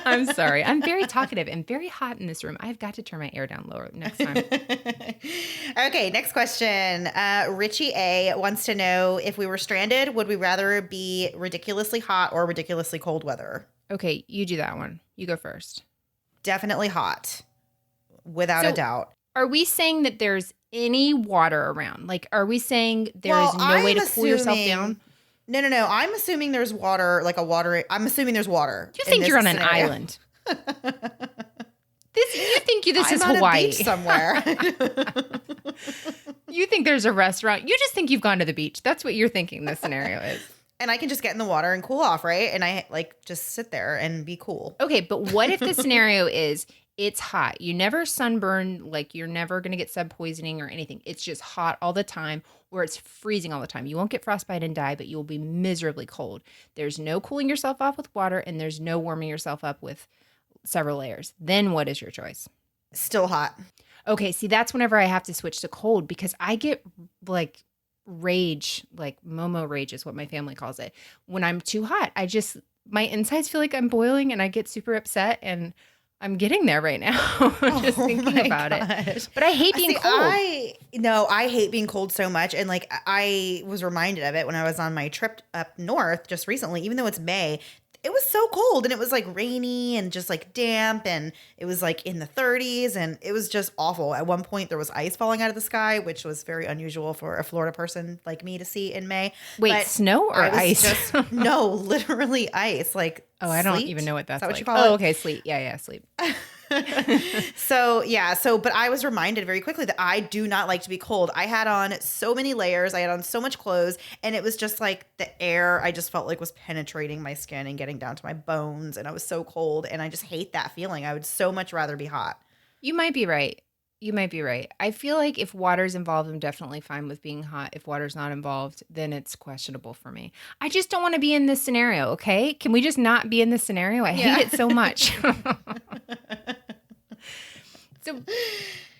B: I'm sorry. I'm very talkative and very hot in this room. I've got to turn my air down lower next time.
A: Okay, next question. Richie A wants to know, if we were stranded, would we rather be ridiculously hot or ridiculously cold weather?
B: Okay, you do that one. You go first.
A: Definitely hot, without a doubt.
B: Are we saying that there's any water around? Like, are we saying there is no way to cool yourself down?
A: No. I'm assuming there's water, I'm assuming there's water.
B: You think you're on an island. You think this is Hawaii.
A: I'm on a beach somewhere.
B: You think there's a restaurant. You just think you've gone to the beach. That's what you're thinking this scenario is.
A: And I can just get in the water and cool off, right? And I just sit there and be cool.
B: Okay, but what if the scenario is it's hot? You never sunburn, like you're never going to get sub poisoning or anything. It's just hot all the time, or it's freezing all the time. You won't get frostbite and die, but you will be miserably cold. There's no cooling yourself off with water, and there's no warming yourself up with several layers. Then what is your choice?
A: Still hot.
B: Okay, see, that's whenever I have to switch to cold because I get like rage, like Momo rage is what my family calls it. When I'm too hot, my insides feel like I'm boiling and I get super upset, and I'm getting there right now. Just thinking about it. But I hate being cold.
A: I hate being cold so much. And like, I was reminded of it when I was on my trip up north just recently, even though it's May. It was so cold, and it was like rainy and just like damp, and it was like in the 30s, and it was just awful. At one point there was ice falling out of the sky, which was very unusual for a Florida person like me to see in May.
B: Wait, but snow or ice?
A: No, literally ice. Like,
B: I don't even know what that's
A: Is that
B: like.
A: What you call it?
B: Okay, sleet. Yeah, sleep.
A: But I was reminded very quickly that I do not like to be cold. I had on so many layers. I had on so much clothes, and it was just like the air I just felt like was penetrating my skin and getting down to my bones, and I was so cold, and I just hate that feeling. I would so much rather be hot.
B: You might be right. I feel like if water's involved, I'm definitely fine with being hot. If water's not involved, then it's questionable for me. I just don't want to be in this scenario, okay? Can we just not be in this scenario? I hate it so much.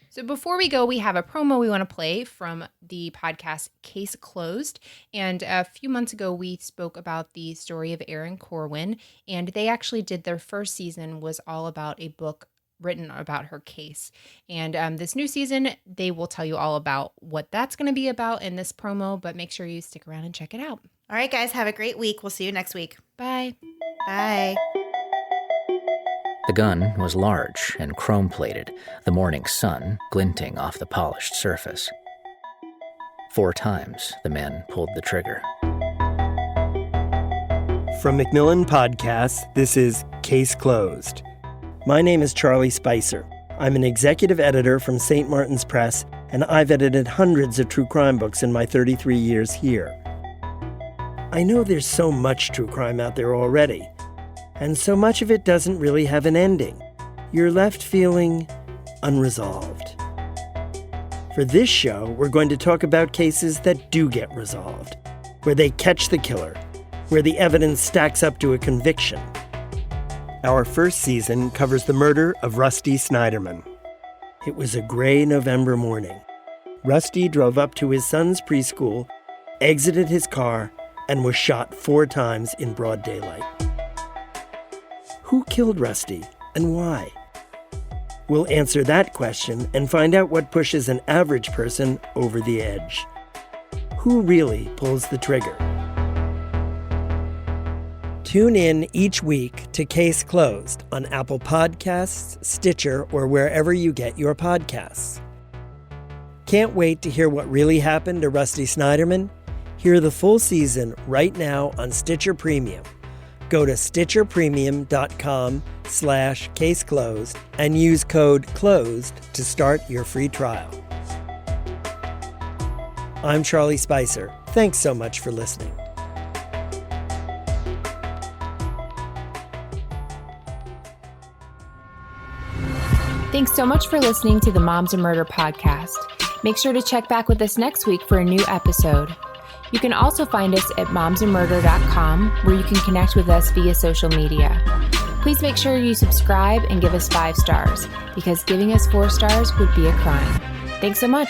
B: So before we go, we have a promo we want to play from the podcast Case Closed. And a few months ago, we spoke about the story of Erin Corwin, and they actually did their first season was all about a book written about her case. And this new season, they will tell you all about what that's going to be about in this promo, but make sure you stick around and check it out.
A: All right, guys, have a great week. We'll see you next week.
B: Bye.
A: Bye.
C: The gun was large and chrome-plated, the morning sun glinting off the polished surface. 4 times the man pulled the trigger.
D: From Macmillan Podcasts, this is Case Closed. My name is Charlie Spicer. I'm an executive editor from St. Martin's Press, and I've edited hundreds of true crime books in my 33 years here. I know there's so much true crime out there already, and so much of it doesn't really have an ending. You're left feeling unresolved. For this show, we're going to talk about cases that do get resolved, where they catch the killer, where the evidence stacks up to a conviction. Our first season covers the murder of Rusty Snyderman. It was a gray November morning. Rusty drove up to his son's preschool, exited his car, and was shot 4 times in broad daylight. Who killed Rusty, and why? We'll answer that question and find out what pushes an average person over the edge. Who really pulls the trigger? Tune in each week to Case Closed on Apple Podcasts, Stitcher, or wherever you get your podcasts. Can't wait to hear what really happened to Rusty Snyderman? Hear the full season right now on Stitcher Premium. Go to stitcherpremium.com/caseclosed and use code CLOSED to start your free trial. I'm Charlie Spicer. Thanks so much for listening.
B: Thanks so much for listening to the Moms and Murder podcast. Make sure to check back with us next week for a new episode. You can also find us at momsandmurder.com, where you can connect with us via social media. Please make sure you subscribe and give us 5 stars, because giving us 4 stars would be a crime. Thanks so much.